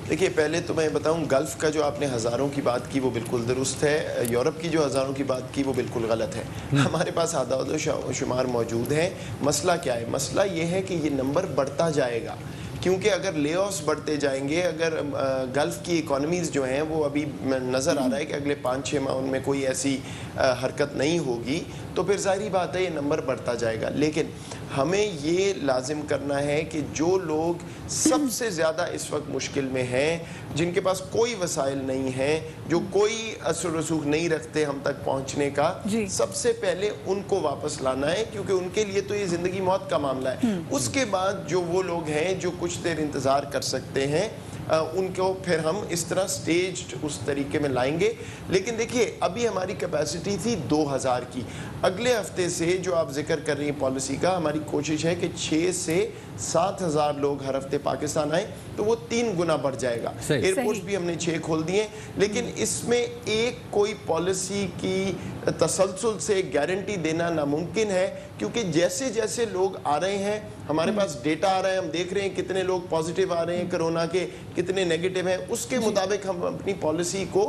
Q: देखिए, पहले तो मैं बताऊं, गल्फ़ का जो आपने हज़ारों की बात की वो बिल्कुल दुरुस्त है, यूरोप की जो हज़ारों की बात की वो बिल्कुल गलत है। हमारे पास आदाद शुमार मौजूद हैं। मसला क्या है? मसला ये है कि ये नंबर बढ़ता जाएगा, क्योंकि अगर लेऑफ्स बढ़ते जाएंगे, अगर गल्फ़ की इकोनॉमीज़ जो हैं वो अभी नज़र आ रहा है कि अगले 5-6 माह उनमें कोई ऐसी हरकत नहीं होगी, तो फिर ज़ाहिर बात है ये नंबर बढ़ता जाएगा। लेकिन हमें ये लाजिम करना है कि जो लोग सबसे ज़्यादा इस वक्त मुश्किल में हैं, जिनके पास कोई वसाइल नहीं हैं, जो कोई असर रसूख नहीं रखते हम तक पहुंचने का, सबसे पहले उनको वापस लाना है, क्योंकि उनके लिए तो ये ज़िंदगी मौत का मामला है। उसके बाद जो वो लोग हैं जो कुछ देर इंतज़ार कर सकते हैं, उनको फिर हम इस तरह स्टेज्ड उस तरीके में लाएंगे। लेकिन देखिए, अभी हमारी कैपेसिटी थी 2000 की। अगले हफ्ते से जो आप जिक्र कर रही हैं पॉलिसी का, हमारी कोशिश है कि 6 से 7000 लोग हर हफ्ते पाकिस्तान आए, तो वो 3 गुना बढ़ जाएगा। एयरपोर्ट भी हमने 6 खोल दिए, लेकिन इसमें एक कोई पॉलिसी की तसलसल से गारंटी देना नामुमकिन है, क्योंकि जैसे जैसे लोग आ रहे हैं, हमारे पास डेटा आ रहा है, हम देख रहे हैं कितने लोग पॉजिटिव आ रहे हैं कोरोना के, कितने नेगेटिव हैं, उसके मुताबिक हम अपनी पॉलिसी को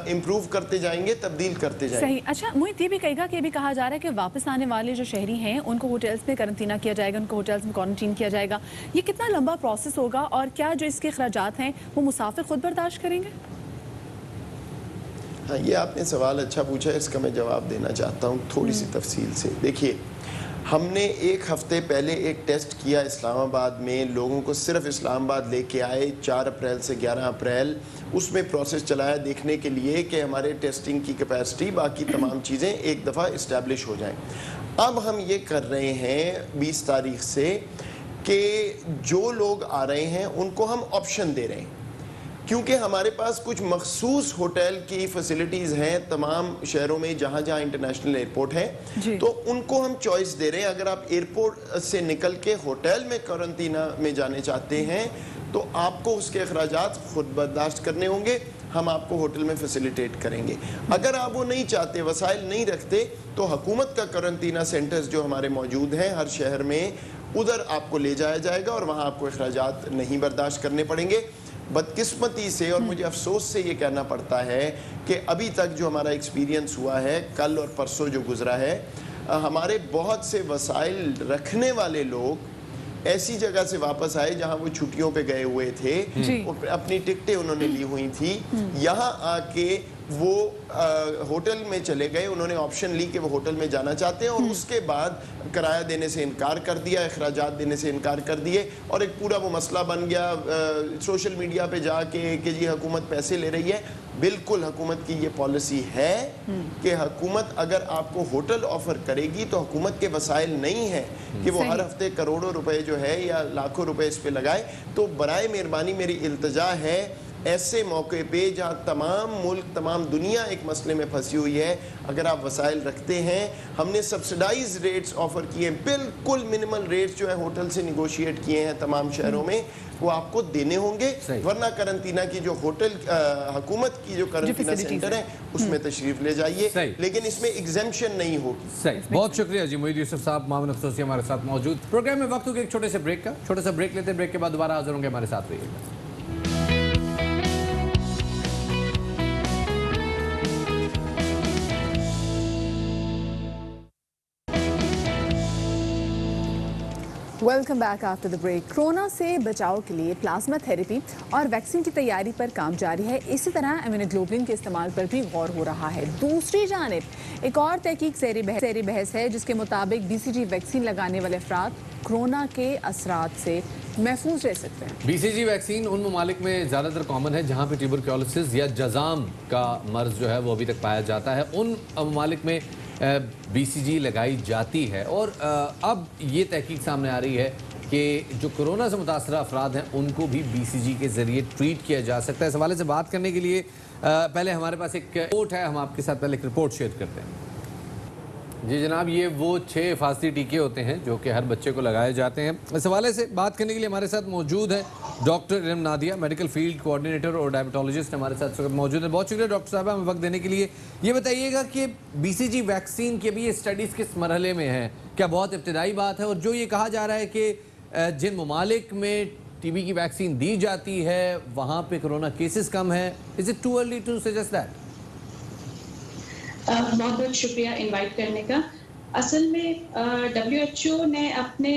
Q: इम्प्रूव करते जाएंगे, तब्दील करते जाएंगे।
A: सही। अच्छा, मोहित ये भी कहेगा कि अभी कहा जा रहा है कि वापस आने वाले जो शहरी हैं उनको होटल्स में करंतना किया जाएगा, उनको होटल्स में क्वारंटीन किया जाएगा। ये कितना लंबा प्रोसेस होगा और क्या जो इसके अखराजात हैं वो मुसाफिर खुद बर्दाश्त करेंगे?
Q: हाँ, ये आपने सवाल अच्छा पूछा है, इसका मैं जवाब देना चाहता हूँ थोड़ी सी तफसील से। देखिए, हमने 1 हफ्ते पहले एक टेस्ट किया इस्लामाबाद में, लोगों को सिर्फ इस्लामाबाद लेके आए 4 अप्रैल से 11 अप्रैल, उसमें प्रोसेस चलाया देखने के लिए कि हमारे टेस्टिंग की कैपेसिटी, बाकी तमाम चीज़ें एक दफ़ा इस्टेब्लिश हो जाएं। अब हम ये कर रहे हैं 20 तारीख से कि जो लोग आ रहे हैं उनको हम ऑप्शन दे रहे हैं, क्योंकि हमारे पास कुछ मखसूस होटल की फैसिलिटीज़ हैं तमाम शहरों में जहाँ जहाँ इंटरनेशनल एयरपोर्ट है, तो उनको हम चॉइस दे रहे हैं। अगर आप एयरपोर्ट से निकल के होटल में क्वारंटीना में जाने चाहते हैं तो आपको उसके अखराजात खुद बर्दाश्त करने होंगे, हम आपको होटल में फैसिलिटेट करेंगे। अगर आप वो नहीं चाहते, वसाइल नहीं रखते, तो हुकूमत का क्वारंटीना सेंटर्स जो हमारे मौजूद हैं हर शहर में, उधर आपको ले जाया जाएगा और वहाँ आपको अखराजात नहीं बर्दाश्त करने पड़ेंगे। बदकिस्मती से और मुझे अफसोस से ये कहना पड़ता है कि अभी तक जो हमारा एक्सपीरियंस हुआ है, कल और परसों जो गुजरा है, हमारे बहुत से वसाइल रखने वाले लोग ऐसी जगह से वापस आए जहां वो छुट्टियों पे गए हुए थे, अपनी टिकटें उन्होंने ली हुई थी, यहाँ आके वो होटल में चले गए, उन्होंने ऑप्शन ली कि वो होटल में जाना चाहते हैं और उसके बाद किराया देने से इनकार कर दिया, अखराजात देने से इनकार कर दिए और एक पूरा वो मसला बन गया सोशल मीडिया पे जाके कि जी हुकूमत पैसे ले रही है। बिल्कुल हुकूमत की ये पॉलिसी है कि हुकूमत अगर आपको होटल ऑफर करेगी तो हुकूमत के वसाइल नहीं है कि वो हर हफ्ते करोड़ों रुपए जो है या लाखों रुपए इस पे लगाए। तो बराए मेहरबानी मेरी इल्तजा है, ऐसे मौके पे जहाँ तमाम मुल्क, तमाम दुनिया एक मसले में फंसी हुई है, अगर आप वसाइल रखते हैं, हमने सब्सिडाइज रेट्स ऑफर किए हैं, बिल्कुल मिनिमल रेट्स जो है होटल से निगोशिएट किए हैं तमाम शहरों में, वो आपको देने होंगे, वरना करंटीना की जो होटल हुकूमत की जो करंटीना सेंटर है उसमें तशरीफ ले जाइए, लेकिन इसमें एग्जेम्पशन नहीं होगी।
B: सही, बहुत शुक्रिया जी मोहित यूसुफ साहब, मामून अफसोसी हमारे साथ मौजूद। प्रोग्राम में वक्त हो गया एक छोटे से ब्रेक का, छोटा सा ब्रेक लेते हैं, ब्रेक के बाद दोबारा हाजिर होंगे, हमारे साथ रहिएगा।
A: Welcome back after the break. Corona से बचाव के लिए प्लाज्मा थेरेपी और वैक्सीन की तैयारी पर काम जारी है। इसी तरह इम्यूनोग्लोबुलिन के इस्तेमाल पर भी गौर हो रहा है। दूसरी जानिब एक और तहकीक ज़ेर बहस है, जिसके मुताबिक BCG वैक्सीन लगाने वाले अफराद कोरोना के असरात से महफूज रह सकते हैं।
B: BCG वैक्सीन उन ममालिक में ज़्यादातर कॉमन है जहाँ पे ट्यूबरक्लोसिस या जज़ाम का मर्ज जो है वो अभी तक पाया जाता है, उन ममालिक में BCG लगाई जाती है। और अब ये तहकीक सामने आ रही है कि जो कोरोना से मुतासर अफराद हैं उनको भी BCG के ज़रिए ट्रीट किया जा सकता है। इस हवाले से बात करने के लिए पहले हमारे पास एक रिपोर्ट है, हम आपके साथ पहले एक रिपोर्ट शेयर करते हैं। जी जनाब, ये वो 6 हिफाजती टीके होते हैं जो कि हर बच्चे को लगाए जाते हैं। इस हवाले से बात करने के लिए हमारे साथ मौजूद है डॉक्टर इल्म नादिया, मेडिकल फील्ड कोऑर्डिनेटर और डायबिटोलॉजिस्ट हमारे साथ मौजूद है। बहुत शुक्रिया डॉक्टर साहब हमें वक्त देने के लिए। ये बताइएगा कि BCG वैक्सीन की अभी ये स्टडीज़ किस मरहले में हैं? क्या बहुत इब्तदाई बात है? और जो ये कहा जा रहा है कि जिन ममालिक में टीबी की वैक्सीन दी जाती है वहां पे कोरोना केसेस कम है? Is it too early to suggest that?
R: बहुत बहुत शुक्रिया इनवाइट करने का। असल में WHO ने अपने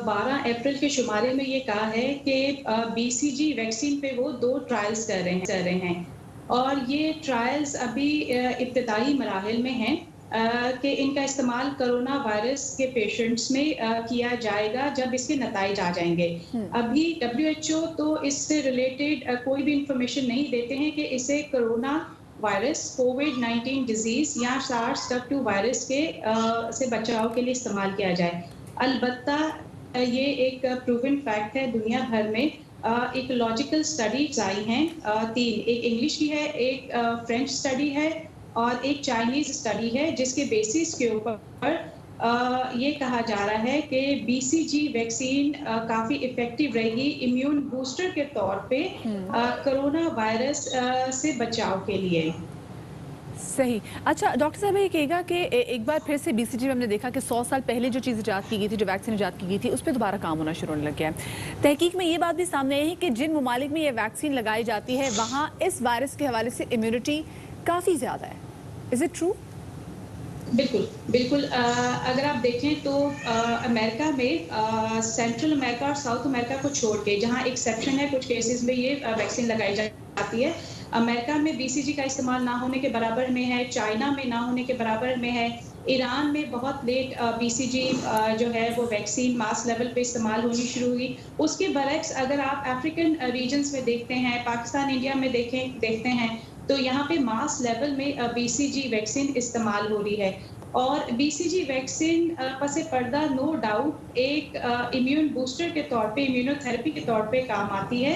R: 12 अप्रैल के शुमारे में ये कहा है कि BCG वैक्सीन पे वो 2 ट्रायल्स कर रहे हैं और ये ट्रायल्स अभी इब्तदाई मराहिल में हैं कि इनका इस्तेमाल कोरोना वायरस के पेशेंट्स में किया जाएगा जब इसके नताइज आ जाएंगे। अभी WHO तो इससे रिलेटेड कोई भी इंफॉर्मेशन नहीं देते हैं कि इसे कोरोना वायरस कोविड-19 डिजीज या SARS-CoV-2 वायरस के से बचाव के लिए इस्तेमाल किया जाए। अलबत्ता ये एक प्रूवन फैक्ट है, दुनिया भर में इकोलॉजिकल स्टडीज आई हैं 3, एक इंग्लिश की है, एक फ्रेंच स्टडी है और एक चाइनीज स्टडी है, जिसके बेसिस के ऊपर ये कहा जा रहा है कि BCG वैक्सीन काफ़ी इफ़ेक्टिव रहेगी इम्यून बूस्टर के तौर पे कोरोना वायरस से बचाव के लिए।
A: सही। अच्छा डॉक्टर साहब ये कहेगा कि एक बार फिर से BCG में हमने देखा कि 100 साल पहले जो चीज़ ईजाद की गई थी, जो वैक्सीन ईजाद की गई थी, उस पर दोबारा काम होना शुरू होने लग गया है। तहकीक में ये बात भी सामने आई है कि जिन ममालिक में ये वैक्सीन लगाई जाती है वहाँ इस वायरस के हवाले से इम्यूनिटी काफ़ी ज़्यादा है। Is it true?
R: बिल्कुल बिल्कुल। अगर आप देखें तो अमेरिका में सेंट्रल अमेरिका और साउथ अमेरिका को छोड़ के, जहाँ एक्सेप्शन है कुछ केसेस में ये वैक्सीन लगाई जाती है, अमेरिका में BCG का इस्तेमाल ना होने के बराबर में है, चाइना में ना होने के बराबर में है, ईरान में बहुत लेट BCG जो है वो वैक्सीन मास लेवल पे इस्तेमाल होनी शुरू हुई। उसके बरक्स अगर आप अफ्रीकन रीजन्स में देखते हैं, पाकिस्तान इंडिया में देखते हैं तो यहाँ पे मास लेवल में BCG वैक्सीन इस्तेमाल हो रही है और BCG वैक्सीन पसे पर्दा नो डाउट एक इम्यून बूस्टर के तौर पे, इम्यूनोथेरेपी के तौर पे काम आती है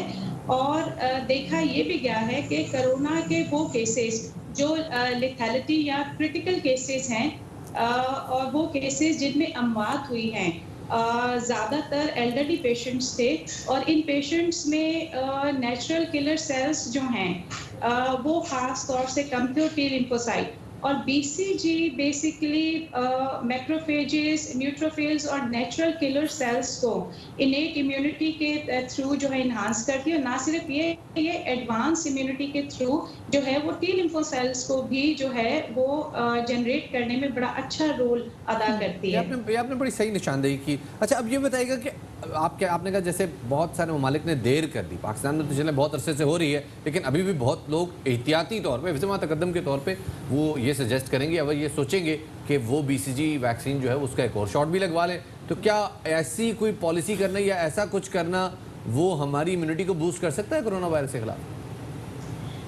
R: और देखा ये भी गया है कि कोरोना के वो केसेस जो लेथैलिटी या क्रिटिकल केसेस हैं और वो केसेस जिनमें अमवात हुई हैं, ज़्यादातर एल्डरली पेशेंट्स थे और इन पेशेंट्स में नेचुरल किलर सेल्स जो हैं वो ख़ास तौर से कम थे, टी लिम्फोसाइट, और BCG बेसिकली मैक्रोफेजेस, न्यूट्रोफिल्स और नेचुरल किलर सेल्स को इनेट इम्यूनिटी के थ्रू जो है इन्हांस करती है और ना सिर्फ ये एडवांस इम्यूनिटी के थ्रू जो है वो टी लिम्फोसेल्स को भी जो है वो जनरेट करने में बड़ा अच्छा रोल अदा करती है।
B: आपने बड़ी सही निशानदेही की। अच्छा अब ये बताइएगा कि आपने कहा जैसे बहुत सारे ममालिक ने देर कर दी, पाकिस्तान में तो चले बहुत अरसे से हो रही है, लेकिन अभी भी बहुत लोग एहतियाती तौर पर, विज़मा तकद्दम के तौर पर वो ये सजेस्ट करेंगे, अगर ये सोचेंगे कि वो BCG वैक्सीन जो है उसका एक और शॉट भी लगवा लें, तो क्या ऐसी कोई पॉलिसी करना या ऐसा कुछ करना वो हमारी इम्यूनिटी को बूस्ट कर सकता है कोरोना वायरस के खिलाफ?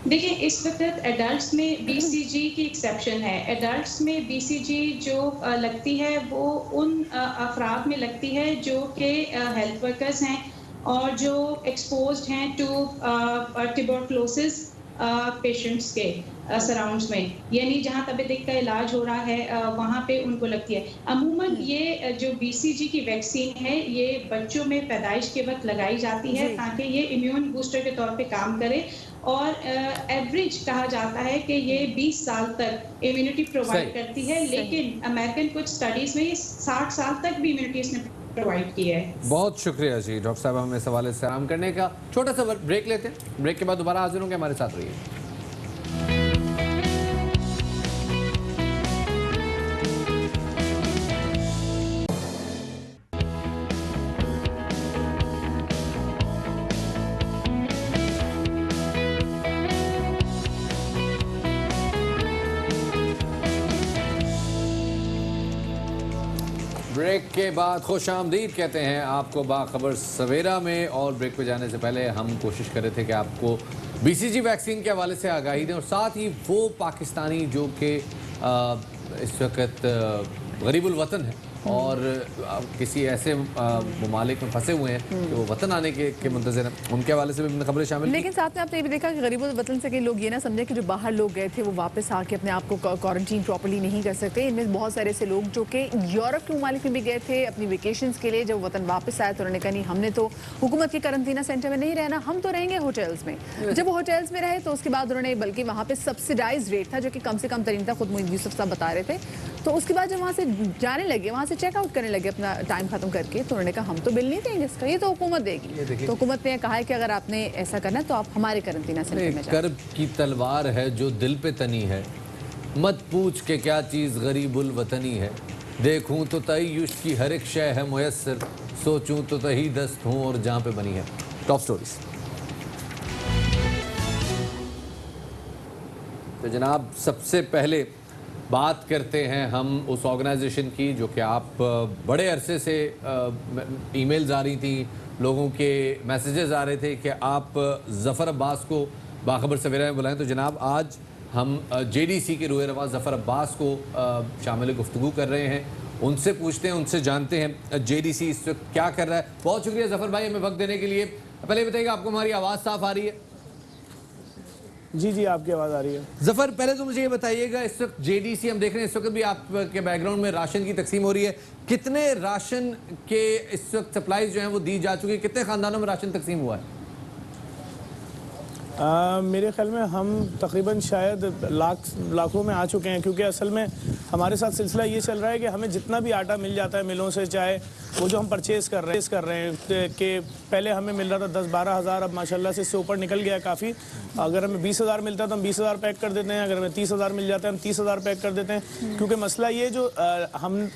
R: देखिए इस वक्त एडल्ट्स में BCG की एक्सेप्शन है। एडल्ट्स में BCG जो लगती है वो उन अफराद में लगती है जो कि हेल्थ वर्कर्स हैं और जो एक्सपोज्ड हैं टू ट्यूबरकुलोसिस पेशेंट्स के सराउंड्स में, यानी जहाँ तबीयत का इलाज हो रहा है वहाँ पे उनको लगती है। अमूमन ये जो BCG की वैक्सीन है ये बच्चों में पैदाइश के वक्त लगाई जाती है ताकि ये इम्यून बूस्टर के तौर पे काम करे और एवरेज कहा जाता है कि ये 20 साल तक इम्यूनिटी प्रोवाइड करती है, लेकिन अमेरिकन कुछ स्टडीज में ये 60 साल तक भी इम्यूनिटी इसने प्रोवाइड की है।
B: बहुत शुक्रिया जी डॉक्टर साहब, हमें इस हवाले से आराम करने का। छोटा सा ब्रेक लेते हैं, ब्रेक के बाद दोबारा हाजिर होंगे, हमारे साथ रहिए। ब्रेक के बाद खुश आमदीद कहते हैं आपको बाखबर सवेरा में। और ब्रेक पे जाने से पहले हम कोशिश कर रहे थे कि आपको BCG वैक्सीन के हवाले से आगाही दें और साथ ही वो पाकिस्तानी जो कि इस वक्त गरीबुल वतन है और किसी ऐसे ममालिक में फंसे हुए हैं कि वो वतन आने के मुंतज़िर हैं, उनके हवाले से भी हमने खबरें शामिल।
A: लेकिन साथ में आपने ये भी देखा कि गरीबुल वतन से कई लोग ये ना समझे कि जो बाहर लोग गए थे वो वापस आके अपने आप को क्वारंटीन प्रॉपर्ली नहीं कर सकते। इनमें बहुत सारे ऐसे लोग जो कि यूरोप के ममालिक में भी गए थे अपनी वेकेशंस के लिए, जब वतन वापस आए तो उन्होंने कहा नहीं हमने तो हुकूमत के करंतना सेंटर में नहीं रहना, हम तो रहेंगे होटल्स में। जब वो होटल्स में रहे तो उसके बाद उन्होंने, बल्कि वहाँ पर सब्सिडाइज रेट था जो कि कम से कम तरीन था, खुद मोइन यूसुफ साहब बता रहे थे, तो उसके बाद जब वहाँ से जाने लगे, वहाँ से चेकआउट करने लगे अपना टाइम खत्म करके, तो उन्होंने कहा हम तो बिल नहीं देंगे इसका, ये तो हुकूमत देगी। तो हुकूमत ने कहा है कि अगर आपने ऐसा करना है तो आप हमारे करंटीना सेंटर में जाएं।
B: कर्ब की तलवार है जो दिल पे तनी है, मत पूछ के क्या चीज़ गरीबुल वतनी है। देखूं तो तईयुश की हर एक शय है मुयस्सर, सोचूं तो तही दस्त हूँ और जहाँ पे बनी है। Top stories. तो जनाब सबसे पहले बात करते हैं हम उस ऑर्गेनाइजेशन की जो कि आप बड़े अरसे से ईमेल्स आ रही थी, लोगों के मैसेजेस आ रहे थे कि आप ज़फ़र अब्बास को बाखबर सवेरा में बुलाएं। तो जनाब आज हम जेडीसी के रूह रवा ज़फ़र अब्बास को शामिल गुफ्तगू कर रहे हैं, उनसे पूछते हैं, उनसे जानते हैं जेडीसी इस वक्त क्या कर रहा है। बहुत शुक्रिया ज़फ़र भाई हमें वक्त देने के लिए। पहले बताइएगा आपको हमारी आवाज़ साफ़ आ रही है?
S: जी जी आपकी आवाज़ आ रही है।
B: ज़फ़र पहले तो मुझे ये बताइएगा, इस वक्त जेडीसी हम देख रहे हैं, इस वक्त भी आपके बैकग्राउंड में राशन की तकसीम हो रही है, कितने राशन के इस वक्त सप्लाईज जो हैं वो दी जा चुकी है, कितने ख़ानदानों में राशन तकसीम हुआ है?
S: मेरे ख्याल में हम तकरीबन शायद लाखों में आ चुके हैं, क्योंकि असल में हमारे साथ सिलसिला ये चल रहा है कि हमें जितना भी आटा मिल जाता है मिलों से, चाहे वो जो हम परचेज़ कर रहे हैं कि पहले हमें मिल रहा था 10-12 हज़ार, अब माशाल्लाह से इससे ऊपर निकल गया काफ़ी। अगर हमें 20,000 मिलता है तो हम 20,000 पैक कर देते हैं, अगर हमें 30,000 मिल जाता है हम 30,000 पैक कर देते हैं। क्योंकि मसला ये जो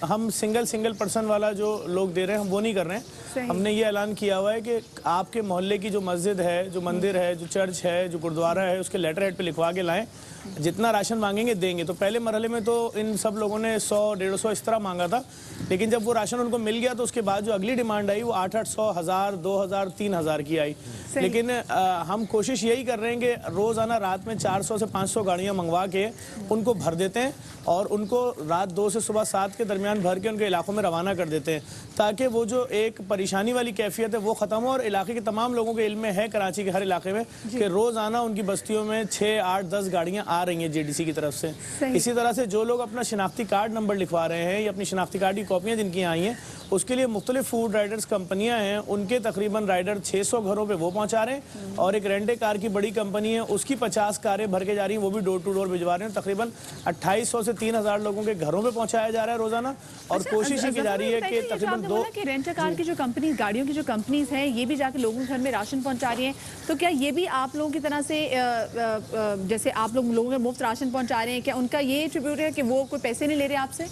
S: हम सिंगल पर्सन वाला जो लोग दे रहे हैं हम वो नहीं कर रहे हैं। हमने ये ऐलान किया हुआ है कि आपके मोहल्ले की जो मस्जिद है, जो मंदिर है, जो चर्च है, जो गुरुद्वारा है, उसके लेटर हेड पे लिखवा के लाएं, जितना राशन मांगेंगे देंगे। तो पहले मरहले में तो इन सब लोगों ने 100-150 इस तरह मांगा था, लेकिन जब वो राशन उनको मिल गया तो उसके बाद जो अगली डिमांड आई वो 800, 1000, 2000, 3000 की आई। लेकिन हम कोशिश यही कर रहे हैं कि रोज़ाना रात में 400 से 500 गाड़ियाँ मंगवा के उनको भर देते हैं और उनको रात 2 से सुबह 7 के दरमियान भर के उनके इलाकों में रवाना कर देते हैं, ताकि वो जो एक परेशानी वाली कैफियत है वो ख़त्म हो। और इलाके के तमाम लोगों के इल्म में है, कराची के हर इलाके में, कि रोज़ाना उनकी बस्तियों में 6, 8, 10 गाड़ियाँ आ रही हैं जेडीसी की तरफ से। इसी तरह से जो लोग अपना शिनाख्ती कार्ड नंबर लिखवा रहे हैं या अपनी शिनाख्ती कार्ड की कॉपियाँ जिनकी आई हैं, उसके लिए मुख्तलिफ फूड राइडर्स कंपनियां हैं, उनके तकरीबन राइडर 600 घरों पे वो पहुंचा रहे हैं। और एक रेंटे कार की बड़ी कंपनी है, उसकी 50 कारें भर के जा रही हैं, वो भी डोर टू डोर भिजवा रहे हैं। तकरीबन 2800 से 3000 लोगों के घरों पे पहुंचाया जा रहा है रोजाना। और कोशिश ही की जा रही है कि तकरीबन 2
A: रेंट कार की जो कंपनी, गाड़ियों की जो कंपनीज हैं, ये भी जाके लोगों के घर में राशन पहुंचा रही हैं। तो क्या ये भी आप लोगों की तरह से जैसे आप लोगों को मुफ्त राशन पहुंचा रहे हैं, क्या उनका ये ट्रिब्यूट है कि वो कोई पैसे नहीं ले रहे आपसे,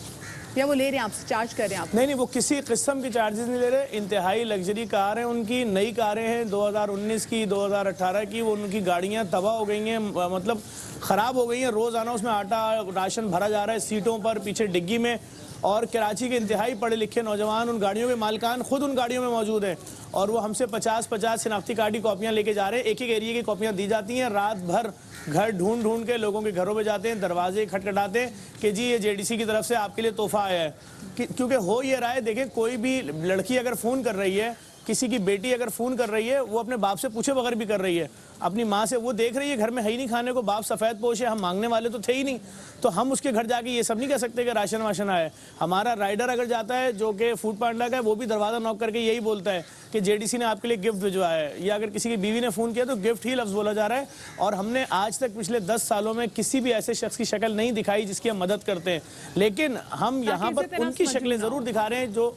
A: या वो ले रहे हैं आपसे, चार्ज कर रहे हैं आप?
S: नहीं, वो किसी किस्म की चार्जेस नहीं ले रहे। इंतहाई लग्जरी कार है उनकी, नई कारें हैं 2019 की, 2018 की। वो उनकी गाड़ियां तबाह हो गई हैं, मतलब ख़राब हो गई हैं। रोज़ाना उसमें आटा राशन भरा जा रहा है सीटों पर, पीछे डिग्गी में। और कराची के इंतहाई पढ़े लिखे नौजवान उन गाड़ियों के मालिकान खुद उन गाड़ियों में मौजूद हैं, और वो हमसे 50-50 शिनाख्ती कार्ड की कॉपियाँ लेके जा रहे हैं। एक एरिया की कॉपियाँ दी जाती हैं, रात भर घर ढूंढ के लोगों के घरों में जाते हैं, दरवाजे खटखटाते हैं कि जी ये जेडीसी की तरफ से आपके लिए तोहफा आया है। क्योंकि हो ये रहा है, देखें, कोई भी लड़की अगर फ़ोन कर रही है, किसी की बेटी अगर फ़ोन कर रही है, वो अपने बाप से पूछे बगैर भी कर रही है, अपनी माँ से। वो देख रही है घर में है ही नहीं खाने को, बाप सफ़ेद पोश है, हम मांगने वाले तो थे ही नहीं, तो हम उसके घर जाके ये सब नहीं कह सकते कि राशन वाशन आए। हमारा राइडर अगर जाता है जो कि फूड पांडा का है, वो भी दरवाज़ा नॉक करके यही बोलता है कि जेडीसी ने आपके लिए गिफ्ट भिजवाया है, या अगर किसी की बीवी ने फ़ोन किया तो गिफ्ट ही लफ्ज़ बोला जा रहा है। और हमने आज तक पिछले 10 सालों में किसी भी ऐसे शख्स की शक्ल नहीं दिखाई जिसकी हम मदद करते हैं, लेकिन हम यहाँ पर उनकी शक्लें ज़रूर दिखा रहे हैं जो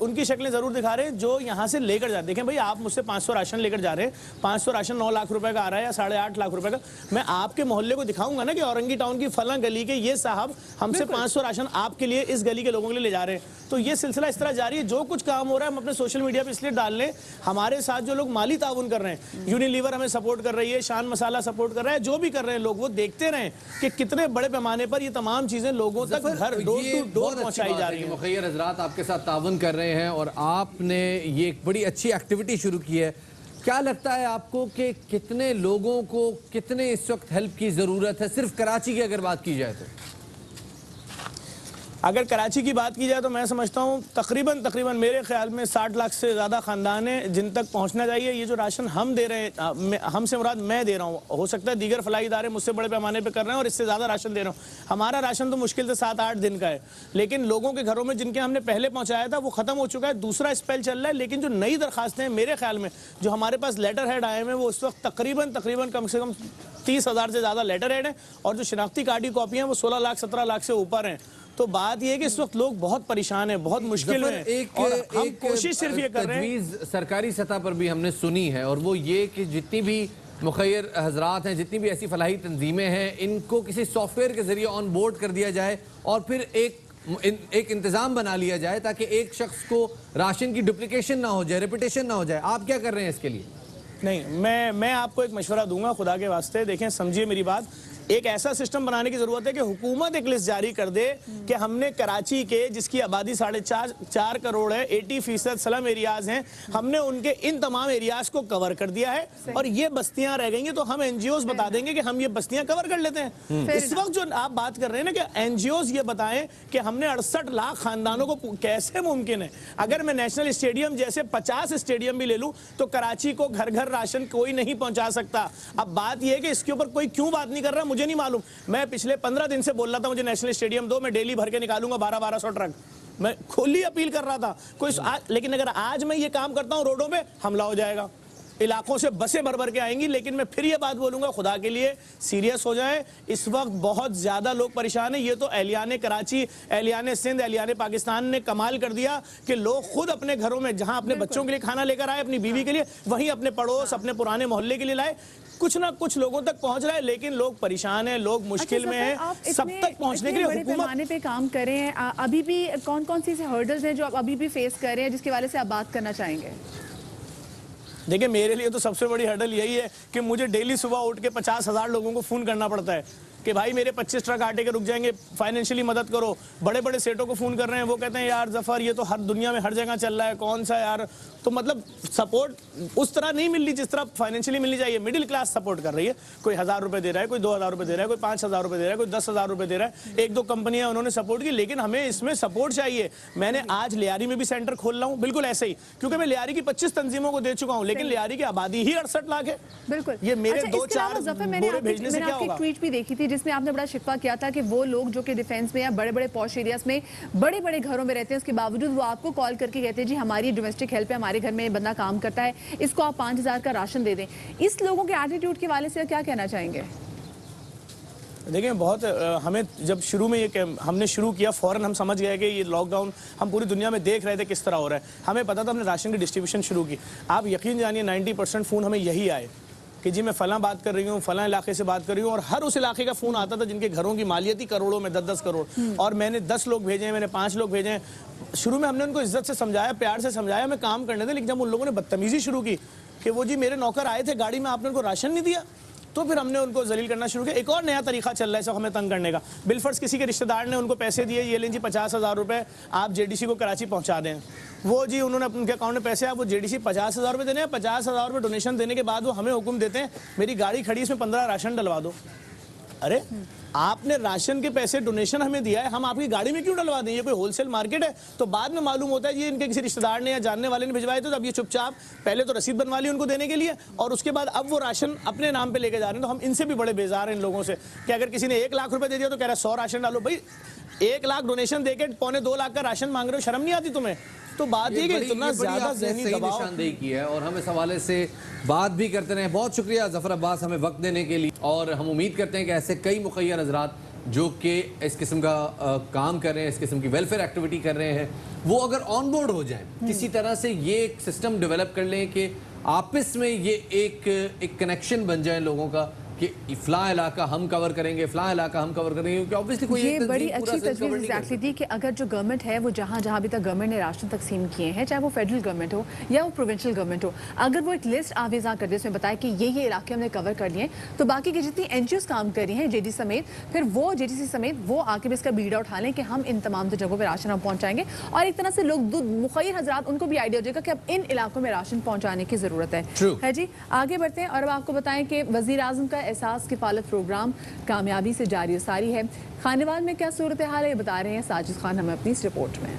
S: उनकी शक्लें ज़रूर दिखा रहे हैं जो यहाँ से लेकर जाते। देखें भाई, आप मुझसे 500 राशन लेकर जा रहे हैं, 500 राशन 9 लाख रुपए का आ रहा है या 8.5 लाख रुपए का। मैं आपके मोहल्ले को दिखाऊंगा ना कि औरंगी टाउन की फलां गली के ये साहब हमसे 500 राशन आपके लिए, इस गली के लोगों के लिए ले जा रहे हैं। तो ये सिलसिला इस तरह जारी है। जो कुछ काम हो रहा है हम अपने सोशल मीडिया पर इसलिए डाल लें, हमारे साथ जो लोग माली ताउन कर रहे हैं, यूनिलीवर हमें सपोर्ट कर रही है, शान मसाला सपोर्ट कर रहा है, जो भी कर रहे हैं लोग, वो देखते रहें कि कितने बड़े पैमाने पर ये तमाम चीज़ें लोगों तक घर डोर टू डोर पहुँचाई जा रही है।
B: मुखय्यर हज़रात आपके साथ ताउन कर रहे हैं और आपने ये एक बड़ी अच्छी एक्टिविटी शुरू की है। क्या लगता है आपको कि कितने लोगों को कितने इस वक्त हेल्प की ज़रूरत है, सिर्फ कराची की अगर बात की जाए तो?
S: अगर कराची की बात की जाए तो मैं समझता हूँ तकरीबन मेरे ख्याल में 60 लाख से ज़्यादा ख़ानदान है जिन तक पहुँचना चाहिए। ये जो राशन हम दे रहे हैं, हमसे मुराद मैं दे रहा हूँ, हो सकता है दीगर फलाही इदारे मुझसे बड़े पैमाने पे कर रहे हैं और इससे ज़्यादा राशन दे रहा हूँ। हमारा राशन तो मुश्किल से 7-8 दिन का है, लेकिन लोगों के घरों में जिनके हमने पहले पहुँचाया था वो ख़त्म हो चुका है, दूसरा स्पेल चल रहा है। लेकिन जो नई दरखास्तें हैं, मेरे ख्याल में जो हमारे पास लेटर हेड आए हैं वो उस वक्त तकरीबन कम से कम 30,000 से ज़्यादा लेटर हेड हैं और जो शिनाख्ती कार्ड की कॉपी हैं वो 16 लाख 17 लाख से ऊपर हैं। तो बात यह है कि इस वक्त लोग बहुत परेशान हैं, बहुत मुश्किल में और हम कोशिश सिर्फ ये कर रहे हैं।
B: सरकारी सतह पर भी हमने सुनी है और वो ये कि जितनी भी मुखैर हजरात हैं, जितनी भी ऐसी फलाही तंजीमें हैं, इनको किसी सॉफ्टवेयर के जरिए ऑन बोर्ड कर दिया जाए और फिर एक इंतजाम बना लिया जाए ताकि एक शख्स को राशन की डुप्लीकेशन ना हो जाए, रेपुटेशन ना हो जाए। आप क्या कर रहे हैं इसके लिए?
S: नहीं, मैं आपको एक मशवरा दूंगा, खुदा के वास्ते देखें, समझिए मेरी बात। एक ऐसा सिस्टम बनाने की जरूरत है कि हुकूमत एक लिस्ट जारी कर दे कि हमने कराची के जिसकी आबादी 4.5 करोड़ है, 80% स्लम एरियाज हैं, हमने उनके इन तमाम एरियाज को कवर कर दिया है और ये बस्तियां रह गई हैं तो हम एनजीओज बता देंगे कि हम ये बस्तियां कवर कर लेते हैं। इस वक्त जो आप बात कर रहे हैं ना कि एनजीओज ये बताएं कि हमने 68 लाख खानदानों को, कैसे मुमकिन है? अगर मैं नेशनल स्टेडियम जैसे 50 स्टेडियम भी ले लूं तो कराची को घर घर राशन कोई नहीं पहुंचा सकता। अब बात यह है कि इसके ऊपर कोई क्यों बात नहीं कर रहा, मुझे नहीं मालूम। मैं पिछले 15 दिन से बोल रहा था मुझे नेशनल स्टेडियम दो, मैं डेली भर के निकालूंगा 1200 ट्रक, मैं खुली अपील कर रहा था कोई लेकिन अगर आज मैं ये काम करता हूं रोडों पे हमला हो जाएगा, इलाकों से बसें भर भर के आएंगी। लेकिन मैं फिर ये बात बोलूंगा, खुदा के लिए सीरियस हो जाए, इस वक्त बहुत ज्यादा लोग परेशान हैं। ये तो एहलियान कराची, एहलियान सिंध, एहलियान पाकिस्तान ने कमाल कर दिया कि लोग खुद अपने घरों में जहां अपने बच्चों के लिए खाना लेकर आए, अपनी बीवी के लिए, वहीं अपने पड़ोस, अपने पुराने मोहल्ले के लिए लाए। कुछ ना कुछ लोगों तक पहुंच रहा है, लेकिन लोग परेशान हैं, लोग मुश्किल में हैं। सब तक पहुंचने के लिए
A: बड़े पैमाने पे काम कर रहे हैं, अभी भी कौन कौन सी हर्डल्स हैं जो आप अभी भी फेस कर रहे हैं जिसके वाले से आप बात करना चाहेंगे?
S: देखिए, मेरे लिए तो सबसे बड़ी हर्डल यही है कि मुझे डेली सुबह उठ के 50,000 लोगों को फ़ोन करना पड़ता है कि भाई मेरे 25 ट्रक आटे के रुक जाएंगे, फाइनेंशियली मदद करो। बड़े बड़े सेठों को फ़ोन कर रहे हैं, वो कहते हैं यार जफ़र ये तो हर दुनिया में हर जगह चल रहा है, कौन सा यार। तो मतलब सपोर्ट उस तरह नहीं मिल रही जिस तरह फाइनेंशियली मिलनी चाहिए। मिडिल क्लास सपोर्ट कर रही है, कोई 1000 रुपये दे रहा है, कोई 2000 रुपये दे रहा है, कोई 5000 रुपये दे रहा है, कोई 10,000 रुपये दे रहा है। 1-2 कंपनियां उन्होंने सपोर्ट की, लेकिन हमें इसमें सपोर्ट चाहिए। मैंने आज लियारी में भी सेंटर खोल रहा हूँ, बिल्कुल ऐसे ही, क्योंकि मैं लियारी की 25 तंजीमों को दे चुका हूँ, लेकिन लियारी की आबादी ही 68 लाख है।
A: बिल्कुल,
S: ये मेरे 2-4 बोरे भेजने से क्या होगा?
A: ट्वीट भी देखी थी जिसमें आपने बड़ा शिकवा किया था कि वो लोग जो कि डिफेंस में या बड़े बड़े पॉश एरियाज में बड़े बड़े घरों में रहते हैं, उसके बावजूद वो आपको कॉल करके कहते हैं जी हमारी डोमेस्टिक हेल्प है, हमारे घर में बंदा काम करता है, इसको आप 5,000 का राशन दे दें। इस लोगों के एटीट्यूड के वाले से क्या कहना चाहेंगे?
S: देखिए, बहुत हमें जब शुरू में ये हमने शुरू किया, फ़ौरन हम समझ गए कि ये लॉकडाउन हम पूरी दुनिया में देख रहे थे किस तरह हो रहा है, हमें पता था, हमने राशन की डिस्ट्रीब्यूशन शुरू की। आप यकीन जानिए 90% फ़ोन हमें यही आए कि जी मैं फ़लाँ बात कर रही हूँ, फ़लाँ इलाके से बात कर रही हूँ, और हर उस इलाके का फ़ोन आता था जिनके घरों की मालियत ही करोड़ों में, 10-10 करोड़। और मैंने 10 लोग भेजे हैं, मैंने 5 लोग भेजे हैं। शुरू में हमने उनको इज्जत से समझाया, प्यार से समझाया, हमें काम करने थे, लेकिन जब उन लोगों ने बदतमीज़ी शुरू की कि वो जी मेरे नौकर आए थे गाड़ी में, आपने उनको राशन नहीं दिया, तो फिर हमने उनको जलील करना शुरू किया। एक और नया तरीका चल रहा है सब हमें तंग करने का। बिलफर्स किसी के रिश्तेदार ने उनको पैसे दिए, ये लें जी 50,000 रुपये, आप जेडीसी को कराची पहुंचा दें। वो जी उन्होंने उनके अकाउंट में पैसे, आप वो जेडीसी 50,000 रुपये देने हैं, 50,000 रुपये डोनेशन देने के बाद वो हमें हुक्म देते हैं मेरी गाड़ी खड़ी, इसमें 15 राशन डलवा दो। अरे आपने राशन के पैसे डोनेशन हमें दिया है, हम आपकी गाड़ी में क्यों डलवा दें? ये कोई होलसेल मार्केट है? तो बाद में मालूम होता है ये इनके किसी रिश्तेदार ने या जानने वाले ने भिजवाए थे, तो अब ये चुपचाप पहले तो रसीद बनवा ली उनको देने के लिए, और उसके बाद अब वो राशन अपने नाम पे लेके जा रहे हैं। तो हम इनसे भी बड़े बेजार हैं इन लोगों से कि अगर किसी ने 1 लाख रुपए दे दिया तो कह रहा है 100 राशन डालो। भाई 1 लाख डोनेशन देके 1.25-2 लाख का राशन मांग रहे हो, शर्म नहीं आती तुम्हें? तो बात ये कि इतना ज्यादा ज़हनी दबाव
B: निशानदेही की है और हम इस हवाले से बात भी करते रहे। बहुत शुक्रिया ज़फ़र अब्बास हमें वक्त देने के लिए, और हम उम्मीद करते हैं कि ऐसे कई मुखैर हज़रात जो कि इस किस्म का काम कर रहे हैं, इस किस्म की वेलफेयर एक्टिविटी कर रहे हैं, वो अगर ऑन बोर्ड हो जाएं, किसी तरह से ये एक सिस्टम डेवलप कर लें कि आपस में ये एक कनेक्शन बन जाए लोगों का कि फ़लाँ इलाका हम कवर करेंगे, फ़लाँ इलाका हम कवर करेंगे, क्योंकि ऑब्वियसली कोई
A: ये बड़ी अच्छी तजवीज़ एग्जैक्टली थी कि अगर जो गवर्नमेंट है वो जहाँ जहाँ अभी तक गवर्नमेंट ने राशन तकसीम किए हैं, चाहे वो फेडरल गवर्नमेंट हो या वो प्रोविंशियल गवर्नमेंट हो, अगर वो एक लिस्ट आवेज़ा कर दे, उसमें बताए कि ये इलाके हमने कवर कर लिए, तो बाकी की जितनी एनजीओज काम कर रही हैं जेडी समेत, फिर वो जेडीसी समेत वो आके भी इसका बीड़ा उठा लें कि हम इन तमाम जगहों पर राशन हम पहुँचाएंगे, और एक तरह से लोग मुखैर हजरात उनको भी आइडिया हो जाएगा कि अब इन इलाकों में राशन पहुँचाने की ज़रूरत है जी। आगे बढ़ते हैं और अब आपको बताएं कि वज़ीर आज़म का एहसास किफालत प्रोग्राम कामयाबी से जारी सारी है। खानेवाल में क्या सूरत हाल है, ये बता रहे हैं साजिद खान हमें अपनी इस रिपोर्ट में।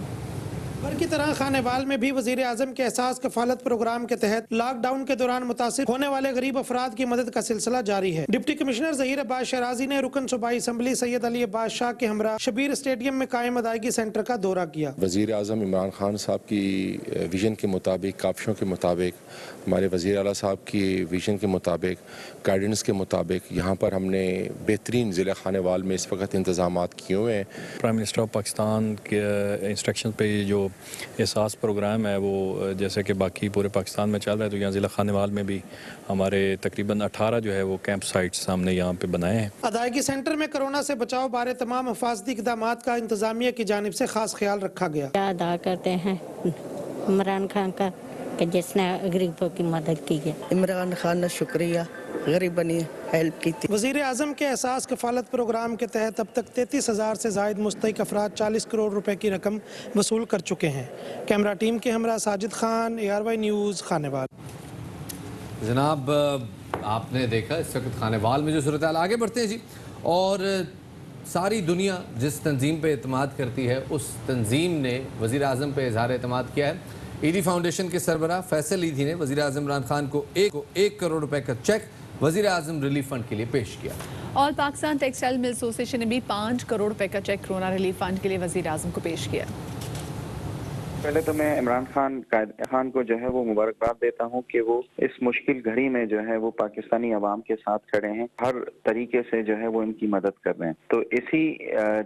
T: बर की तरह खानेवाल में भी वजीर आजम के एहसास कफालत प्रोग्राम के तहत लॉकडाउन के दौरान मुतासिर होने वाले गरीब अफराद की मदद का सिलसिला जारी है। डिप्टी कमिश्नर ज़हीर अब्बास शराजी ने रुकन सूबाई असम्बली सैयद अली अब्बास शाह के हमरा शबीर स्टेडियम में कायम अदायगी सेंटर का दौरा किया।
U: वजीर आजम इमरान खान साहब की विजन के मुताबिक, काविशों के मुताबिक, हमारे वजीर आला साहब की विजन के मुताबिक, गाइडेंस के मुताबिक यहाँ पर हमने बेहतरीन ज़िला खानेवाल में इस वक्त इंतजाम किए हुए हैं।
V: प्राइम मिनिस्टर ऑफ पाकिस्तान के इंस्ट्रक्शन पे जो एहसास प्रोग्राम है वो जैसे कि बाकी पूरे पाकिस्तान में चल रहा है, तो यहाँ ज़िला खानेवाल में भी हमारे तकरीबन 18 जो है वो कैंप साइट्स हमने यहाँ पे बनाए हैं।
T: अदायगी सेंटर में कोरोना से बचाव बारे तमाम हिफाजती इक़दाम का इंतजामिया की जानिब से खास ख्याल रखा गया।
W: अदा करते हैं इमरान खान का कि जिसने गरीबों की मदद की है। इमरान खान का शुक्रिया, गरीबों ने हेल्प की थी।
T: वजीर आजम के एहसास कफालत प्रोग्राम के तहत अब तक 33,000 से जायद मुस्तहिक अफराद 40 करोड़ रुपए की रकम वसूल कर चुके हैं। कैमरा टीम के हमरा साजिद खान, ARY न्यूज़, खानेवाल।
B: जनाब आपने देखा इस वक्त खानेवाल में जो सूरत हाल। आगे बढ़ते हैं जी। और सारी दुनिया जिस तंजीम पे एतमाद करती है उस तंजीम ने वज़ीर आज़म पे इज़हार एतमाद किया है। ईडी फाउंडेशन के सरबराह फैसल ईदी ने वज़ीर आज़म इमरान खान को 1 करोड़ रुपए का चेक वज़ीर आज़म रिलीफ फंड के लिए पेश किया।
A: और पाकिस्तान टेक्सटाइल मिल एसोसिएशन ने भी 5 करोड़ रुपए का चेक कोरोना रिलीफ फंड के लिए वज़ीर आज़म को पेश किया।
M: पहले तो मैं इमरान खान को जो है वो मुबारकबाद देता हूँ कि वो इस मुश्किल घड़ी में जो है वो पाकिस्तानी अवाम के साथ खड़े हैं, हर तरीके से जो है वो इनकी मदद कर रहे हैं। तो इसी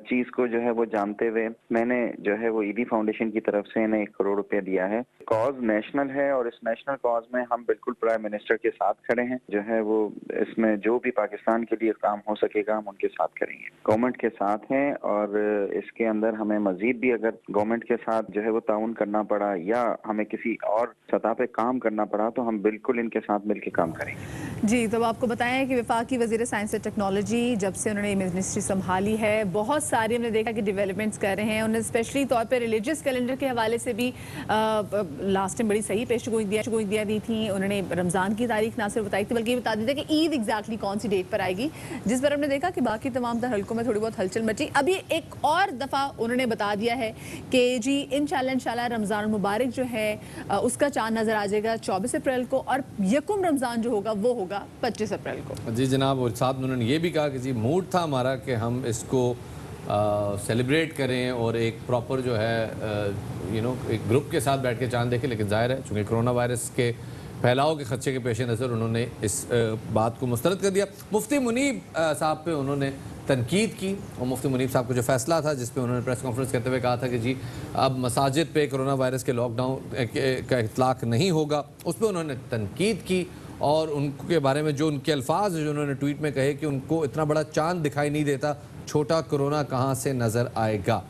M: चीज को जो है वो जानते हुए मैंने जो है वो ईदी फाउंडेशन की तरफ से इन्हें 1 करोड़ रुपया दिया है। कॉज नेशनल है और इस नेशनल कॉज में हम बिल्कुल प्राइम मिनिस्टर के साथ खड़े हैं। जो है वो इसमें जो भी पाकिस्तान के लिए काम हो सकेगा हम उनके साथ करेंगे, गवर्नमेंट के साथ हैं। और इसके अंदर हमें मजीद भी अगर गवर्नमेंट के साथ जो है वो करना पड़ा या हमें किसी और सतह पे काम करना पड़ा तो हम बिल्कुल इनके साथ मिलकर काम करेंगे।
A: जी, तो आपको बताएं कि वफाकी वज़ीर साइंस और टेक्नोलॉजी जब से उन्होंने मिनिस्ट्री संभाली है बहुत सारी हमने देखा कि डेवलपमेंट्स कर रहे हैं। उन्होंने स्पेशली तौर पे रिलीजियस कैलेंडर के हवाले से भी लास्ट टाइम बड़ी सही पेशगोइयाँ दी थी। उन्होंने रमज़ान की तारीख ना सिर्फ बताई थी बल्कि बता दी थी कि ईद एग्जैक्टली कौन सी डेट पर आएगी, जिस पर हमने देखा कि बाकी तमाम हल्कों में थोड़ी बहुत हलचल मची। अभी एक और दफ़ा उन्होंने बता दिया है कि जी इंशाल्लाह रमज़ान मुबारक जो है उसका चांद नज़र आ जाएगा 24 अप्रैल को और यकुम रमज़ान जो होगा वो होगा 25 अप्रैल को।
B: जी जनाब, और साथ में उन्होंने ये भी कहा कि जी मूड था हमारा कि हम इसको सेलिब्रेट करें और एक प्रॉपर जो है एक ग्रुप के साथ बैठ के चांद देखें, लेकिन जाहिर है चूँकि कोरोना वायरस के फैलाव के खदशे के पेश नज़र उन्होंने इस बात को मुस्तरद कर दिया। मुफ्ती मुनीब साहब पे उन्होंने तनकीद की और मुफ्ती मुनीब साहब का जो फैसला था जिस पे उन्होंने प्रेस कॉन्फ्रेंस करते हुए कहा था कि जी अब मसाजिद पे कोरोना वायरस के लॉकडाउन का इतलाक़ नहीं होगा, उस पर उन्होंने तनकीद की और उनके बारे में जो उनके अल्फाज जो उन्होंने ट्वीट में कहे कि उनको इतना बड़ा चांद दिखाई नहीं देता, छोटा कोरोना कहाँ से नज़र आएगा।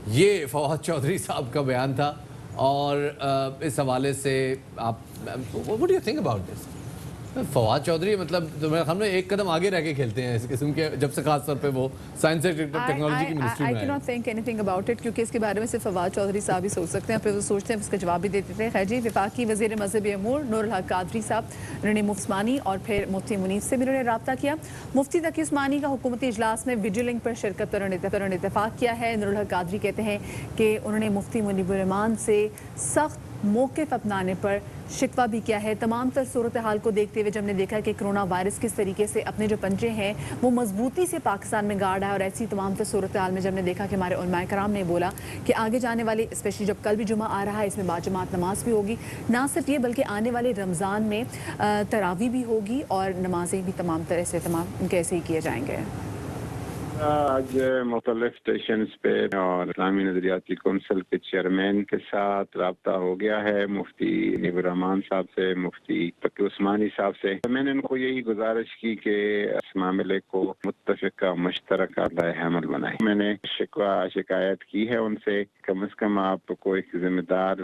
B: ये फवाद चौधरी साहब का बयान था और इस हवाले से आप what do you think about this? Fawad Chaudhry मतलब तो मेरे ख्याल में एक कदम आगे रह के खेलते हैं इस किस्म के, जब से खास तौर पे वो साइंस एंड टेक्नोलॉजी की मिनिस्ट्री में आए।
A: I can not think anything about it, क्योंकि इसके बारे में सिर्फ फवाद चौधरी साहब ही सोच सकते हैं, फिर वो सोचते हैं उसका जवाब भी देते थे। खैर जी, वफाकी वज़ीर मज़हबी अमूर नूरुल हक कादरी साहब उन्होंने मुफ्ती उस्मानी और फिर मुफ्ती मुनीब से भी उन्होंने रब्ता किया। मुफ्ती तकी उस्मानी का हुकूमती इजलास में वीडियो लिंक पर शिरकत पर उन्होंने इत्तेफाक किया है। नूरुल हक कादरी कहते हैं कि उन्होंने मुफ्ती मुनीबुर रहमान से सख्त मौक़िफ़ अपनाने पर शिकवा भी किया है। तमाम तर सूरत हाल को देखते हुए जब हमने देखा कि कोरोना वायरस किस तरीके से अपने जो पंजे हैं वो मजबूती से पाकिस्तान में गाड़ रहा है, और ऐसी तमाम तर सूरत हाल में जब हमने देखा कि हमारे उलमाए कराम ने बोला कि आगे जाने वाले स्पेशली जब कल भी जुमा आ रहा है इसमें बाजमात नमाज भी होगी, ना सिर्फ ये बल्कि आने वाले रमज़ान में तरावी भी होगी और नमाजें भी तमाम तरह से कैसे ही किए जाएंगे।
X: आज मुख्तलिफ स्टेशन पे और इस्लामी नजरियाती कौंसिल के चेयरमैन के साथ रब्ता हो गया है, मुफ्ती मुनीबुर रहमान साहब से, मुफ्ती तकी उस्मानी साहब से। मैंने उनको यही गुजारिश की कि इस मामले को मुत्तफ़िक़ा मुश्तरका राय-ए-अमल बनाए। मैंने शिकायत की है उनसे, कम से कम आपको एक जिम्मेदार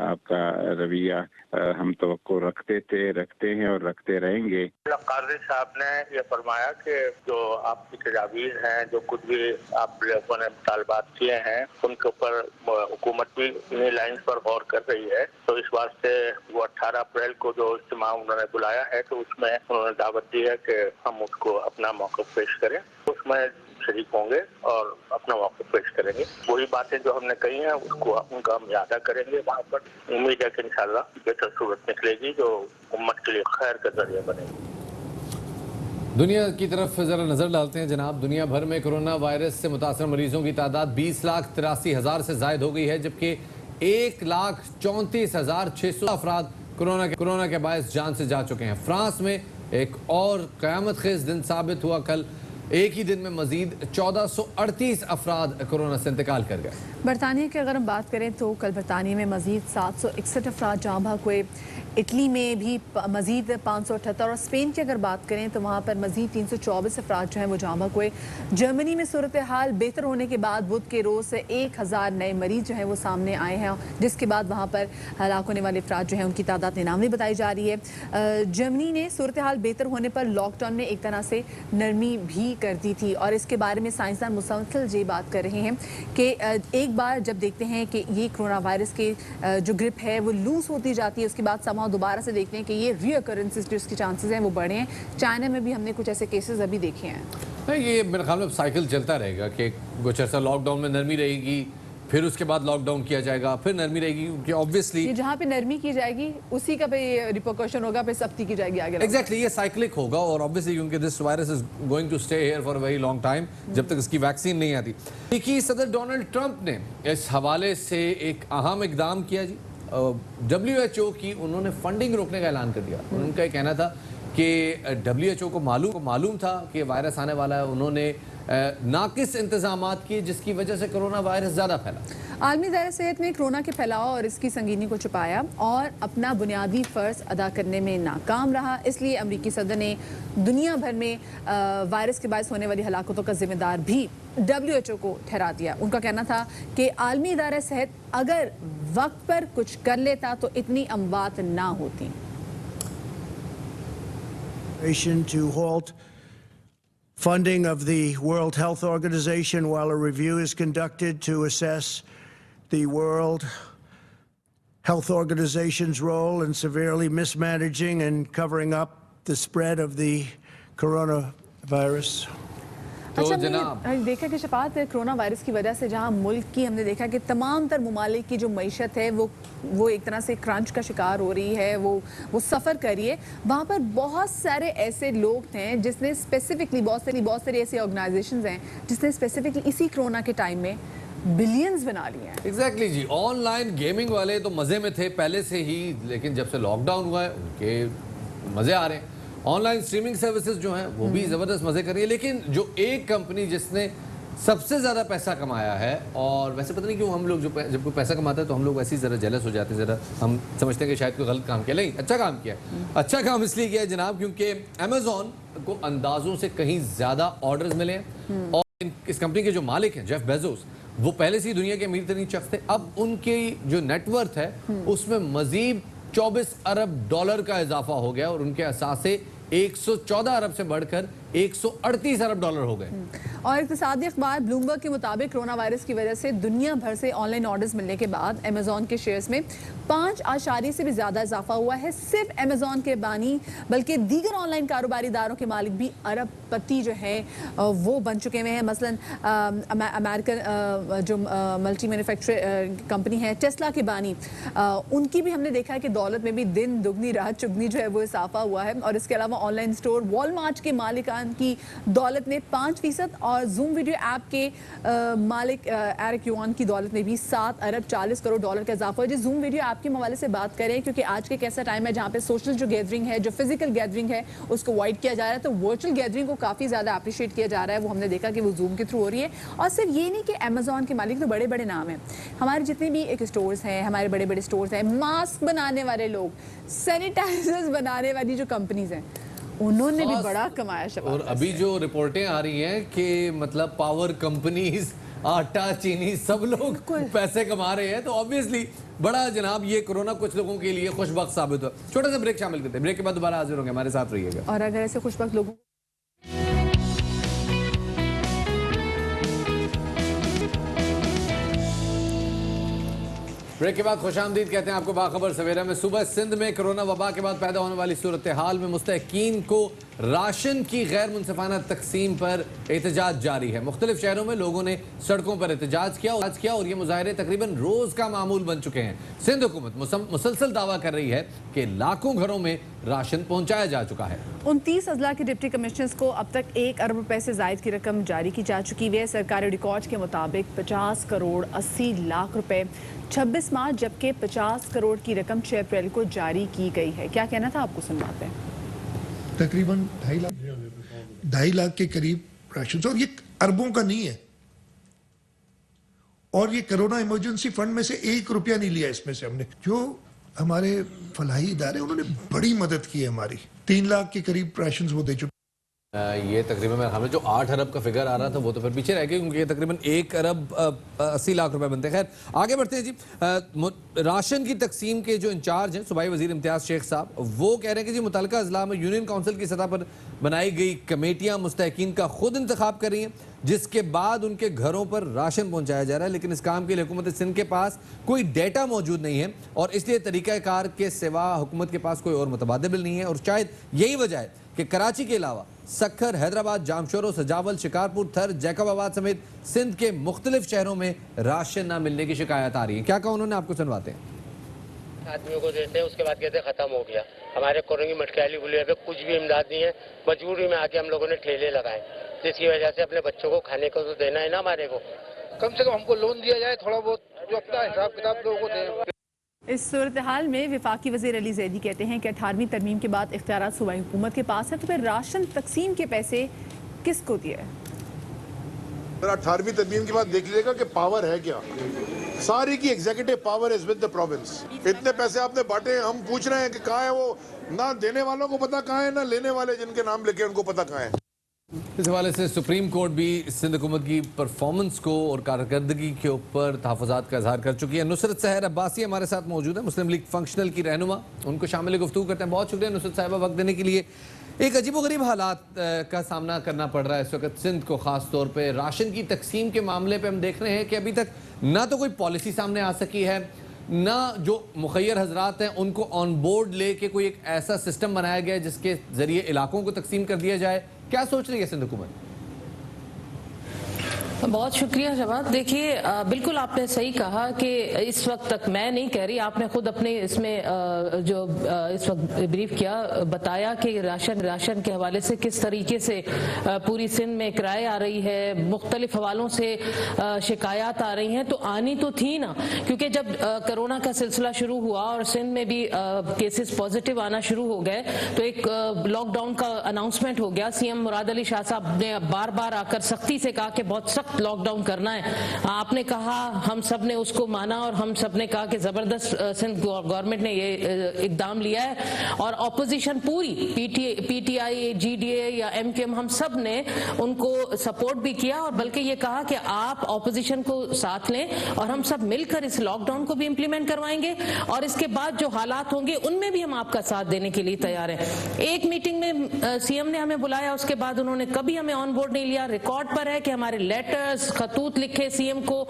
X: आपका रवैया हम तवक्को रखते हैं और रखते रहेंगे।
Y: कादरी साहब ने यह फरमाया कि जो आपकी तजावीज़
D: हैं, जो कुछ भी आप लोगों ने मुतालबात किए हैं, उनके ऊपर हुकूमत भी इन्हीं लाइन्स पर गौर कर रही है। तो इस वास्ते वो 18 अप्रैल को जो इज्तिमा उन्होंने बुलाया है, तो उसमें उन्होंने दावत दी है कि हम उसको अपना मौक़िफ़ पेश करें। उसमें शरीक होंगे और अपना मौक़िफ़ पेश करेंगे। वही बातें जो हमने कही हैं उसको उनका हम यादा करेंगे वहाँ पर। उम्मीद है कि इंशाल्लाह बेहतर सूरत निकलेगी जो उम्मत के लिए खैर का जरिया बनेगी।
B: दुनिया की तरफ जरा नजर डालते हैं जनाब। दुनिया भर में कोरोना वायरस से मुतासर मरीजों की तादाद 20,83,000 से जायद हो गई है, जबकि 1,34,600 अफराद कोरोना के बायस जान से जा चुके हैं। फ्रांस में एक और क़यामत खेज दिन साबित हुआ। कल एक ही दिन में मजीद 1438 अफराद कोरोना से इंतकाल कर गए।
A: बरतानिया की अगर हम बात करें तो कल बरतानिया में मजीद 761 अफराद जाँ बहक हुए। इटली में भी मजीद 578 और स्पेन की अगर बात करें तो वहाँ पर मजीद 324 अफराद जो हैं वो जाँ बहक हुए। जर्मनी में सूरत हाल बेहतर होने के बाद बुध के रोज़ से 1000 नए मरीज जो हैं वो सामने आए हैं, जिसके बाद वहाँ पर हलाक होने वाले अफराद जो हैं उनकी तादाद 99 बताई जा रही है। जर्मनी ने सूरत हाल बेहतर होने पर लॉकडाउन में एक तरह से नरमी भी कर दी थी और इसके बारे में साइंसदान मुसलसल ये बात कर रहे हैं कि एक बार जब देखते हैं कि ये कोरोना वायरस के जो ग्रिप है वो लूज होती जाती है, उसके बाद समाव दोबारा से देखते हैं कि ये रीअकरेंसेस जो इसके चांसेस हैं वो बढ़े हैं। चाइना में भी हमने कुछ ऐसे केसेस अभी देखे हैं।
B: नहीं, ये मेरे ख्याल में साइकिल चलता रहेगा कि कुछ ऐसा लॉकडाउन में नरमी रहेगी, फिर उसके बाद लॉकडाउन किया जाएगा, फिर नरमी रहेगी, क्योंकि ऑब्वियसली
A: जहाँ पे नरमी की जाएगी उसी का पे रिपोर्कशन होगा, फिर सख्ती की जाएगी आगे।
B: एग्जैक्टली ये साइक्लिक होगा और ऑब्वियसली क्योंकि this virus is going to stay here for a very long time, जब तक इसकी वैक्सीन नहीं आती। देखिए, सदर डोनाल्ड ट्रंप ने इस हवाले से एक अहम इकदाम किया जी। WHO की उन्होंने फंडिंग रोकने का ऐलान कर दिया। उनका ये कहना था कि WHO को मालूम था कि वायरस आने वाला है, उन्होंने नाकिस इंतजामात किए जिसकी वजह से कोरोना वायरस ज़्यादा फैला।
A: आलमी दायरा सेहत ने कोरोना के फैलाव और इसकी संगीनी को छुपाया और अपना बुनियादी फ़र्ज अदा करने में नाकाम रहा। इसलिए अमरीकी सदर ने दुनिया भर में वायरस के बायस होने वाली हलाकतों का जिम्मेदार भी WHO को ठहरा दिया। उनका कहना था कि आलमी दायरा सेहत अगर वक्त पर कुछ कर लेता तो इतनी अमवात ना होती।
F: To halt funding of the World Health Organization while a review is conducted to assess the World Health Organization's role in severely mismanaging and covering up the spread of the coronavirus.
A: अच्छा, हमने देखा कि Shafat corona virus की वजह से जहां मुल्क की हमने देखा कि तमाम तर ममालिक की जो मईशत है वो एक तरह से क्रंच का शिकार हो रही है, वो सफ़र कर रही है। वहाँ पर बहुत सारे ऐसे लोग हैं जिसने स्पेसिफिकली बहुत सारी ऐसी ऑर्गेनाइजेशंस हैं जिसने स्पेसिफिकली इसी कोरोना के टाइम में बिलियंस बना लिए हैं।
B: एग्जैक्टली जी। ऑनलाइन गेमिंग वाले तो मज़े में थे पहले से ही, लेकिन जब से लॉकडाउन हुआ है उनके मज़े आ रहे हैं। ऑनलाइन स्ट्रीमिंग सर्विसेज जो हैं वो भी ज़बरदस्त मज़े कर रही है। लेकिन जो एक कंपनी जिसने सबसे ज़्यादा पैसा कमाया है, और वैसे पता नहीं क्यों हम लोग जब कोई पैसा कमाता है तो हम लोग वैसे ही ज़रा जेलस हो जाते हैं, ज़रा हम समझते हैं कि शायद कोई गलत काम किया। नहीं, अच्छा काम किया। अच्छा काम इसलिए किया है जनाब क्योंकि अमेज़ॉन को अंदाज़ों से कहीं ज़्यादा ऑर्डर्स मिले हैं और इस कंपनी के जो मालिक हैं जेफ बेजोस, वो पहले से ही दुनिया के अमीर तरीन शख्स थे। अब उनकी जो नेटवर्थ है उसमें मजीद 24 अरब डॉलर का इजाफा हो गया और उनके असासे 114 अरब से बढ़कर 138 अरब डॉलर हो गए।
A: और इक़्तिसादी अखबार ब्लूमबर्ग के मुताबिक कोरोना वायरस की वजह से दुनिया भर से ऑनलाइन ऑर्डर्स मिलने के बाद अमेज़ॉन के शेयर्स में 5 से भी ज़्यादा इजाफा हुआ है। सिर्फ अमेज़ॉन के बानी बल्कि दीगर ऑनलाइन कारोबारी दारों के मालिक भी अरबपति जो है वो बन चुके हुए हैं। मसलन अमेरिकन जो मल्टी मैन्युफैक्चर कंपनी है टेस्ला के बानी, उनकी भी हमने देखा है कि दौलत में भी दिन दुगनी रात चुगनी जो है वो इजाफा हुआ है। और इसके अलावा ऑनलाइन स्टोर वॉलमार्ट के मालिकान की दौलत में 5% और जूम वीडियो ऐप के मालिक एरिक युआन की दौलत में भी 7 अरब 40 करोड़ डॉलर का इजाफा है। जो जूम वीडियो ऐप के हवाले से बात करें, क्योंकि आज के एक ऐसा टाइम है जहाँ पे सोशल जो गैदरिंग है, जो फिजिकल गैदरिंग है उसको अवॉइड किया जा रहा है, तो वर्चुअल गैदरिंग को काफ़ी ज़्यादा अप्रिशिएट किया जा रहा है। वो हमने देखा कि वो जूम के थ्रू हो रही है। और सिर्फ ये नहीं कि अमेज़ॉन के मालिक तो बड़े बड़े नाम हैं, हमारे जितने भी एक स्टोर्स हैं, हमारे बड़े बड़े स्टोर्स हैं, मास्क बनाने वाले लोग, सैनिटाइजर्स बनाने वाली जो कंपनीज हैं, उन्होंने भी बड़ा कमाया।
B: और अभी जो रिपोर्टें आ रही हैं कि मतलब पावर कंपनीज, आटा, चीनी, सब लोग पैसे कमा रहे हैं, तो ऑब्वियसली बड़ा जनाब ये कोरोना कुछ लोगों के लिए खुशबख्त साबित हुआ। छोटा सा ब्रेक शामिल करते हैं, ब्रेक के बाद दोबारा हाजिर होंगे, हमारे साथ रहिएगा।
A: और अगर ऐसे खुशबख्त लोगों
B: ब्रेक के बाद खुशामदीद कहते हैं आपको बाखबर सवेरा में। सुबह सिंध में कोरोना वबा के बाद पैदा होने वाली सूरत हाल में मुस्तहकीन को राशन की गैर मुनसिफाना तकसीम पर एहतजाज जारी है। मुख्तलिफ शहरों में लोगों ने सड़कों पर एहतजाज किया और ये मुजाहरे तकरीबन रोज का मामूल बन चुके हैं। सिंध हुकूमत मुसलसल दावा कर रही है कि लाखों घरों में राशन पहुंचाया जा चुका है।
A: 29 अजला के डिप्टी कमिश्नर्स को अब तक 1 अरब रुपए से जायद की रकम जारी की जा चुकी है। सरकारी रिकॉर्ड के मुताबिक 50 करोड़ 80 लाख रुपए 26 मार्च, जबकि 50 करोड़ की रकम 6 अप्रैल को जारी की गई है। क्या कहना था आपको, सुनवाते हैं।
C: तकरीबन 2.5 लाख के करीब राशन, और ये अरबों का नहीं है। और ये कोरोना इमरजेंसी फंड में से 1 रुपया नहीं लिया इसमें से हमने। जो हमारे फलाही इदारे उन्होंने बड़ी मदद की है हमारी। 3 लाख के करीब राशन वो दे चुके।
B: ये तकरीबन मेरे ख्याल में जो 8 अरब का फिगर आ रहा था वो तो फिर पीछे रह गया, क्योंकि ये तकरीबन 1 अरब 80 लाख रुपए बनते हैं। खैर आगे बढ़ते हैं जी। राशन की तकसीम के जो इंचार्ज हैं सूबाई वजीर इम्तियाज शेख साहब, वो कह रहे हैं कि जी मुतल्लिका अजला में यूनियन काउंसिल की सतह पर बनाई गई कमेटियां मुस्तहकीन का खुद इंतखाब कर रही हैं, जिसके बाद उनके घरों पर राशन पहुंचाया जा रहा है। लेकिन इस काम के लिए हुकूमत सिंध के पास कोई डेटा मौजूद नहीं है और इसलिए तरीक़ाकार के सिवा हुकूमत के पास कोई और मुतबादिल बिल नहीं है। और शायद यही वजह है कि कराची के अलावा सक्खर, हैदराबाद, जामशोरो, सजावल, शिकारपुर, थर, जैकबाबाद समेत सिंध के मुख्तलिफ शहरों में राशन न मिलने की शिकायत आ रही है। क्या कहा उन्होंने, आपको सुनवाते हैं।
E: आदमियों को देते हैं, उसके बाद कहते हैं खत्म हो गया। हमारे कोरंगी मटक्याली गुलिया पे कुछ भी इमदाद नहीं है। मजबूरी में आके हम लोगों ने ठेले लगाए, जिसकी वजह से अपने बच्चों को खाने को तो देना है ना हमारे को। कम से कम हमको लोन दिया जाए, थोड़ा बहुत जो अपना हिसाब किताब लोगों को दे।
A: इस सूरत हाल में विफाकी वज़ीर अली ज़ैदी कहते हैं कि 18वीं तरमीम के बाद इख्तियारात सूबाई हुकूमत के पास है, तो फिर राशन तकसीम के पैसे किसको दिए?
G: 18वीं तरमीम के बाद देख लीजिएगा कि पावर है क्या। सारी की executive power is with the province. इतने पैसे आपने बांटे, हम पूछ रहे हैं कि कहाँ है वो। ना देने वालों को पता कहाँ है, ना लेने वाले जिनके नाम लिखे उनको पता कहाँ है।
B: इस हवाले से सुप्रीम कोर्ट भी सिंध हुकूमत की परफॉर्मेंस को और कारकर्दगी के ऊपर तहफ़्फ़ुज़ात का इज़हार कर चुकी है। नुसरत सहर अब्बासी हमारे साथ मौजूद है, मुस्लिम लीग फंक्शनल की रहनुमा। उनको शामिल गुफ्तगू करते हैं। बहुत शुक्रिया नुसरत साहिबा वक्त देने के लिए। एक अजीबोगरीब हालात का सामना करना पड़ रहा है इस वक्त सिंध को, ख़ास तौर पर राशन की तकसीम के मामले पर हम देख रहे हैं कि अभी तक ना तो कोई पॉलिसी सामने आ सकी है, ना जो मुखैर हजरात हैं उनको ऑन बोर्ड लेके कोई एक ऐसा सिस्टम बनाया गया है जिसके ज़रिए इलाकों को तकसीम कर दिया जाए। क्या सोच रही है सिंध हुकूमत?
H: बहुत शुक्रिया जवाब। देखिए बिल्कुल आपने सही कहा कि इस वक्त तक, मैं नहीं कह रही, आपने खुद अपने इसमें जो इस वक्त ब्रीफ किया, बताया कि राशन के हवाले से किस तरीके से पूरी सिंध में किराए आ रही है, मुख्तलिफ हवालों से शिकायत आ रही हैं। तो आनी तो थी ना, क्योंकि जब कोरोना का सिलसिला शुरू हुआ और सिंध में भी केसेस पॉजिटिव आना शुरू हो गए, तो एक लॉकडाउन का अनाउंसमेंट हो गया। सीएम मुराद अली शाह साहब ने बार बार आकर सख्ती से कहा कि बहुत सख्त लॉकडाउन करना है। आपने कहा, हम सब ने उसको माना और हम सब ने कहा कि जबरदस्त सिंध गवर्नमेंट ने ये इकदाम लिया है। और ऑपोजिशन पूरी पीटीआई, जीडीए या एमकेएम, हम सब ने उनको सपोर्ट भी किया और बल्कि ये कहा कि आप ऑपोजिशन को साथ लें और हम सब मिलकर इस लॉकडाउन को भी इम्प्लीमेंट करवाएंगे और इसके बाद जो हालात होंगे उनमें भी हम आपका साथ देने के लिए तैयार हैं। एक मीटिंग में सीएम ने हमें बुलाया, उसके बाद उन्होंने कभी हमें ऑन बोर्ड नहीं लिया। रिकॉर्ड पर है कि हमारे लेटर, खतूत लिखे सीएम को,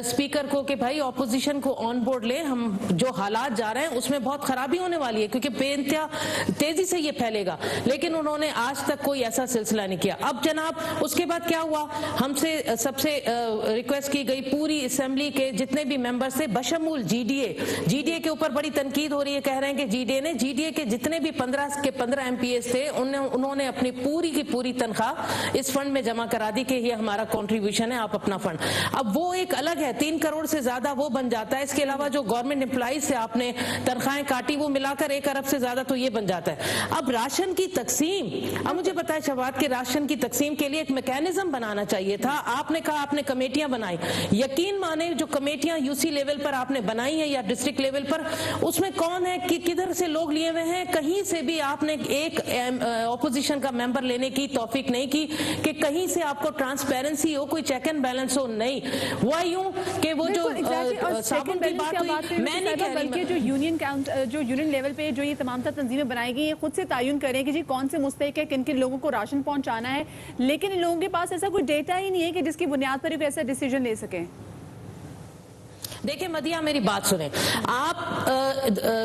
H: स्पीकर को कि भाई ऑपोजिशन को ऑन बोर्ड ले, हम जो हालात जा रहे हैं उसमें बहुत खराबी होने वाली है क्योंकि बेइंतहा तेजी से ये फैलेगा। लेकिन उन्होंने आज तक कोई ऐसा सिलसिला नहीं किया। अब जनाब उसके बाद क्या हुआ, हमसे सबसे रिक्वेस्ट की गई, पूरी असेंबली के जितने भी मेंबर्स थे बशमूल जीडीए के ऊपर बड़ी तनकीद हो रही है। कह रहे हैं कि जीडीए के जितने भी 15 के 15 एमपीएस थे उन्होंने अपनी पूरी की पूरी तनख्वाह इस फंड में जमा करा दी कि ये हमारा कंट्रीब्यूशन है, आप अपना फंड। अब वो एक अलग है, 3 करोड़ से ज्यादा वो बन जाता है। इसके अलावा जो गवर्नमेंट एम्प्लॉइज से आपने तनख्वाहें काटी वो मिलाकर 1 अरब से ज्यादा तो ये बन जाता है। अब राशन की तकसीम, अब मुझे पता है शवाद के राशन की तकसीम के लिए एक मैकेनिज्म बनाना चाहिए था। आपने कहा आपने कमेटियां बनाई, यकीन माने जो कमेटियां यूसी लेवल पर आपने बनाई है या डिस्ट्रिक्ट लेवल पर, उसमें कौन है कि किधर से लोग लिए हुए हैं, कहीं से भी आपने एक ऑपोजिशन का मेंबर लेने की तौफीक नहीं की कि कहीं से आपको ट्रांसपेरेंसी हो, कोई चेक एंड बैलेंस हो। नहीं हुआ यूं कि वो जो साबुन की बात हुई, मैं नहीं कह रही,
A: बल्कि जो यूनियन लेवल पे जो ये तमाम तंजीमें बनाई गई हैं खुद से तयन करें कि जी कौन से मुस्तहिक है, किन किन लोगों को राशन पहुंचाना है। लेकिन इन लोगों के पास ऐसा कोई डेटा ही नहीं है कि जिसकी बुनियाद पर एक ऐसा डिसीजन ले सकें।
H: देखिए मदिया, मेरी बात सुने। आप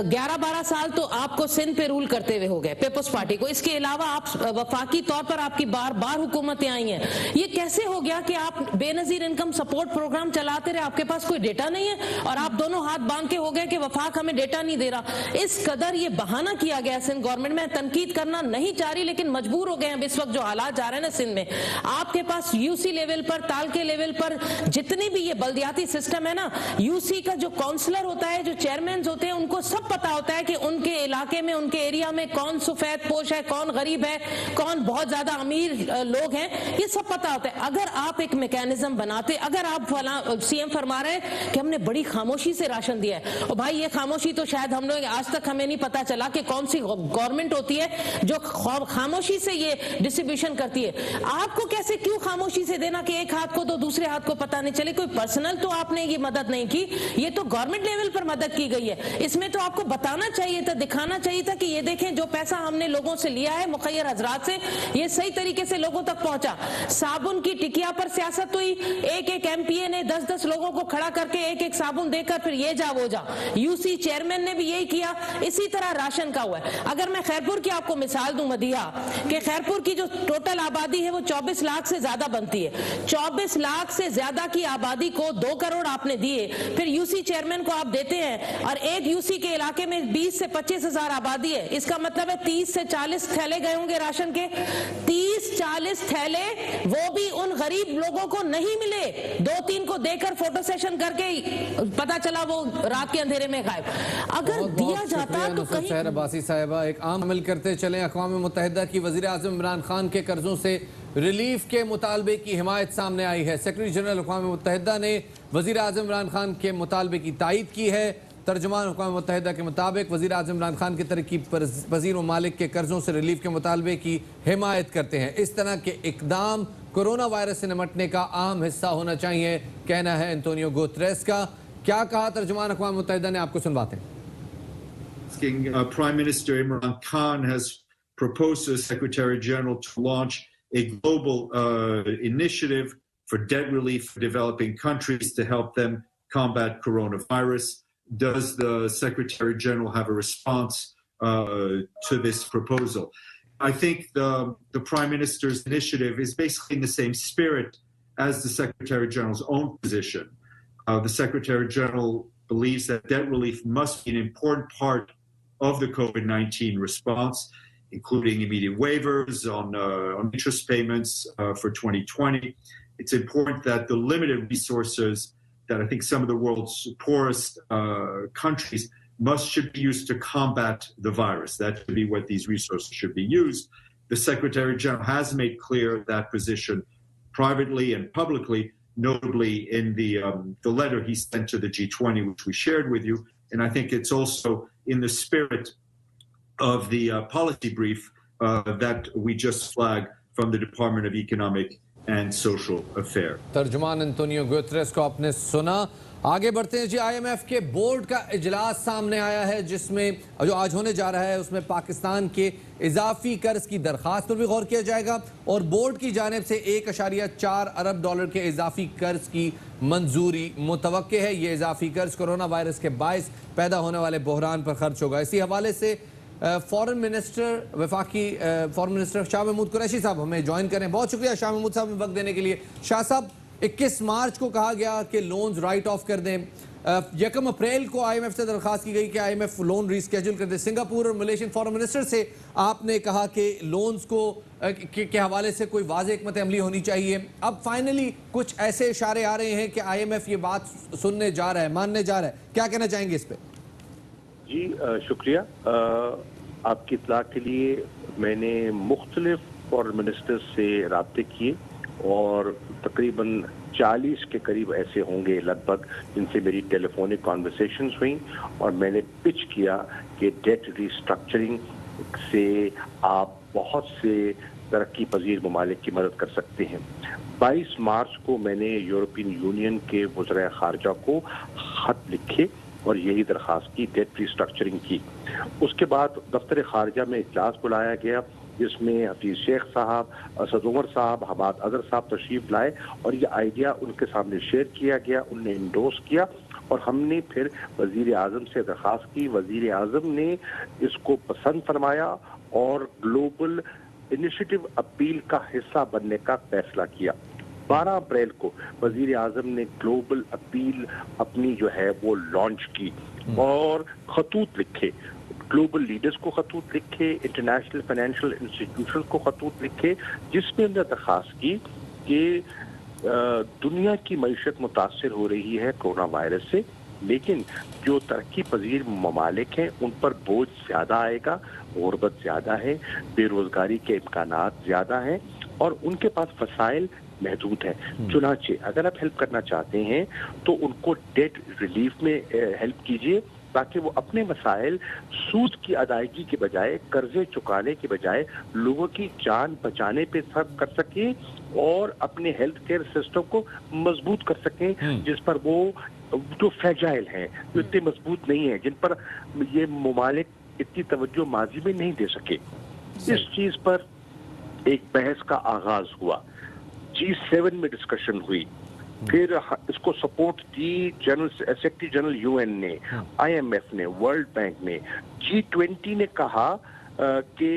H: 11-12 साल तो आपको सिंध पे रूल करते हुए हो गए, पीपल्स पार्टी को। इसके अलावा आप वफाकी तौर पर आपकी बार हुकूमतें आई हैं। ये कैसे हो गया कि आप बेनजीर इनकम सपोर्ट प्रोग्राम चलाते रहे, आपके पास कोई डेटा नहीं है, और आप दोनों हाथ बांध के हो गए कि वफाक हमें डेटा नहीं दे रहा। इस कदर ये बहाना किया गया सिंध गवर्नमेंट में। तनकीद करना नहीं चाह रही, लेकिन मजबूर हो गए हैं इस वक्त जो हालात जा रहे हैं ना सिंध में। आपके पास यूसी लेवल पर, ताल के लेवल पर जितनी भी ये बल्दियाती सिस्टम है ना, यूसी का जो काउंसलर होता है, जो चेयरमैन होते हैं, उनको सब पता होता है कि उनके इलाके में, उनके एरिया में कौन सफेद पोश है, कौन गरीब है, कौन बहुत ज्यादा अमीर लोग हैं, ये सब पता होता है। अगर आप एक मैकेनिज्म बनाते, अगर आप सीएम फरमा रहे हैं कि हमने बड़ी खामोशी से राशन दिया है, और भाई ये खामोशी तो शायद हम लोग आज तक हमें नहीं पता चला कि कौन सी गवर्नमेंट होती है जो खामोशी से ये डिस्ट्रीब्यूशन करती है। आपको कैसे, क्यों खामोशी से देना कि एक हाथ को तो दूसरे हाथ को पता नहीं चले? कोई पर्सनल तो आपने ये मदद नहीं की, ये तो गवर्नमेंट लेवल पर मदद की गई है। इसमें तो आपको बताना चाहिए था, दिखाना चाहिए था कि ये देखें जो पैसा हमने लोगों से लिया है, मुखैर हजरात से, ये सही तरीके से लोगों तक पहुंचा। साबुन की टिकिया पर सियासत हुई, एक एमपीए ने 10-10 लोगों को खड़ा करके एक साबुन देकर फिर ये जा वो जा। यूसी चेयरमैन ने भी यही किया। इसी तरह राशन का हुआ है। अगर मैं खैरपुर की आपको मिसाल दूं मदिया, कि खैरपुर की जो टोटल आबादी है वो 24 लाख से ज्यादा बनती है। 24 लाख से ज्यादा की आबादी को 2 करोड़ आपने दिए, फिर यूसी चेयरमैन को आप देते हैं, और एक यूसी के इलाके में 20 से 25 हजार आबादी है। इसका मतलब है 30 से 40 थैले गए होंगे राशन के। 30-40 थैले, वो भी उन गरीब लोगों को नहीं मिले। 2-3 को देकर फोटो सेशन करके पता चला वो रात के अंधेरे में गायब। अगर दिया जाता तो कहीं।
B: सहर अब्बासी साहिबा, एक आम अमल करते चले। अक़वाम मुत्तहिदा की वज़ीर आज़म इमरान खान के कर्जों से रिलीफ के मुतालबे की हिमायत सामने आई है। सेक्रेटरी जनरल अक़वाम मुत्तहिदा ने वज़ीर आज़म इमरान खान के मुतालबे की तायीद की है। तर्जुमान अक़वाम मुत्तहिदा के मुताबिक वज़ीर आज़म इमरान खान की तरक्की पज़ीर ममालिक के कर्जों से रिलीफ के मुतालबे की हिमायत करते हैं। इस तरह के इक़दाम कोरोना वायरस से निमटने का अहम हिस्सा होना चाहिए, कहना है एंटोनियो गुतेरेस का। क्या कहा तर्जुमान अक़वाम मुत्तहिदा ने, आपको सुनवाते हैं।
I: Prime Minister Imran Khan has proposed to the Secretary General to launch a global initiative for debt relief for developing countries to help them combat coronavirus. Does the Secretary General have a response to this proposal? I think the Prime Minister's initiative is basically in the same spirit as the Secretary General's own position. The Secretary General believes that debt relief must be an important part of the COVID-19 response, including immediate waivers on interest payments for 2020. It's important that the limited resources that I think some of the world's poorest countries should be used to combat the virus. That should be what these resources should be used. The Secretary General has made clear that position privately and publicly, notably in the letter he sent to the G20, which we shared with you. And I think it's also in the spirit of the policy brief that we just flagged from the Department of Economic and Social Affairs.
B: तर्जुमान Antonio Guterres को आपने सुना। आगे बढ़ते हैं जी। IMF के board का इजलास सामने आया है, जिसमें जो आज होने जा रहा है उसमें पाकिस्तान के इजाफी कर्ज की दरख्वास्त पर भी गौर किया जाएगा, और बोर्ड की जानिब से 1.4 अरब डॉलर के इजाफी कर्ज की मंजूरी मुतवक्के है। ये इजाफी कर्ज कोरोना वायरस के बायस पैदा होने वाले बहरान पर खर्च होगा। इसी हवाले से फॉरेन मिनिस्टर, वफाकी फॉरेन मिनिस्टर शाह महमूद कुरैशी साहब हमें ज्वाइन करें। बहुत शुक्रिया शाह महमूद साहब वक्त देने के लिए। शाह साहब, 21 मार्च को कहा गया कि लोन्स राइट ऑफ कर दें। 1 अप्रैल को IMF से दरख्वास्त की गई कि IMF लोन रीस्केड्यूल कर दे। सिंगापुर और मलेशियन फॉरेन मिनिस्टर से आपने कहा कि लोन्स को के हवाले से कोई वाज़ेह हिकमत अमली होनी चाहिए। अब फाइनली कुछ ऐसे इशारे आ रहे हैं कि IMF ये बात सुनने जा रहा है, मानने जा रहा है। क्या कहना चाहेंगे इस पर?
J: जी शुक्रिया। आपकी इत्तला के लिए मैंने मुख्तलिफ फॉरेन मिनिस्टर्स से रब्ते किए, और तकरीबन 40 के करीब ऐसे होंगे लगभग जिनसे मेरी टेलीफोनिक कॉन्वर्सेशंस हुई, और मैंने पिच किया कि डेट रिस्ट्रक्चरिंग से आप बहुत से तरक्की पजीर ममालिक की मदद कर सकते हैं। 22 मार्च को मैंने यूरोपियन यूनियन के वज़ीर ख़ारजा को ख़त लिखे और यही दरख्वास्त की, डेट रिस्ट्रक्चरिंग की। उसके बाद दफ्तर ख़ारजा में इजलास बुलाया गया जिसमें हफीज शेख साहब, असद उमर साहब, हमाद अजहर साहब तशरीफ लाए और ये आइडिया उनके सामने शेयर किया गया, उनने इंडोर्स किया और हमने फिर वजीर आजम से दरख्वास्त की। वजीर आजम ने इसको पसंद फरमाया और ग्लोबल इनिशिएटिव अपील का हिस्सा बनने का फैसला किया। 12 अप्रैल को वजीर आजम ने ग्लोबल अपील अपनी जो है वो लॉन्च की और खतूत लिखे, ग्लोबल लीडर्स को खतूत लिखे, इंटरनेशनल फाइनेंशियल इंस्टीट्यूशन को खतूत लिखे, जिसमें उन्होंने दरख्वास्त की कि दुनिया की मईशत मुतासर हो रही है कोरोना वायरस से, लेकिन जो तरक्की पजीर ममालिक हैं उन पर बोझ ज़्यादा आएगा, गुर्बत ज़्यादा है, बेरोज़गारी के इम्कानात ज़्यादा हैं और उनके पास वसाइल महदूद है। चुनाचे अगर आप हेल्प करना चाहते हैं तो उनको डेट रिलीफ में हेल्प कीजिए ताकि वो अपने मसाइल सूद की अदायगी के बजाय, कर्जे चुकाने के बजाय लोगों की जान बचाने पे सर्व कर सकें और अपने हेल्थ केयर सिस्टम को मजबूत कर सकें, जिस पर वो जो फ्रेजाइल हैं, जो इतने मजबूत नहीं है, जिन पर ये ममालिक इतनी तवज्जो माजी में नहीं दे सके। इस चीज पर एक बहस का आगाज हुआ, G7 में डिस्कशन हुई, फिर इसको सपोर्ट दी जनरल सेक्रेटरी जनरल यूएन ने, IMF ने, वर्ल्ड बैंक ने, G20 ने कहा कि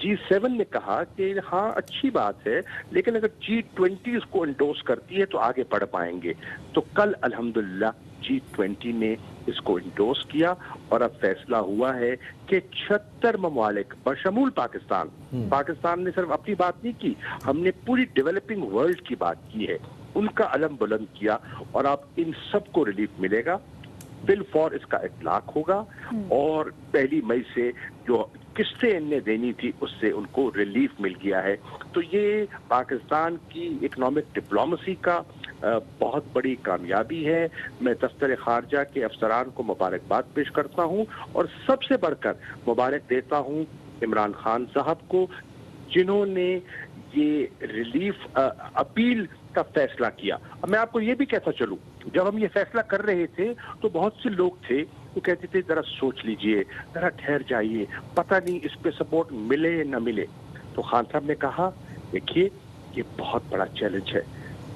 J: G7 ने कहा कि हाँ अच्छी बात है, लेकिन अगर G20 इसको इंडोर्स करती है तो आगे बढ़ पाएंगे। तो कल अल्हम्दुलिल्लाह G20 ने इसको इंडोर्स किया और अब फैसला हुआ है कि 76 ममालिक बशमूल पाकिस्तान ने सिर्फ अपनी बात नहीं की, हमने पूरी डेवलपिंग वर्ल्ड की बात की है, उनका अलम बुलंद किया और अब इन सबको रिलीफ मिलेगा। बिल फॉर इसका इतलाक होगा और 1 मई से जो किस्तें इनने देनी थी उससे उनको रिलीफ मिल गया है। तो ये पाकिस्तान की इकोनॉमिक डिप्लोमेसी का बहुत बड़ी कामयाबी है। मैं दफ्तर खारजा के अफसरान को मुबारकबाद पेश करता हूँ और सबसे बढ़कर मुबारक देता हूँ इमरान खान साहब को, जिन्होंने ये रिलीफ अपील का फैसला किया। अब मैं आपको ये भी कहता चलूं, जब हम ये फैसला कर रहे थे तो बहुत से लोग थे वो कहते थे जरा सोच लीजिए, जरा ठहर जाइए, पता नहीं इस पे सपोर्ट मिले न मिले। तो खान साहब ने कहा देखिए ये बहुत बड़ा चैलेंज है,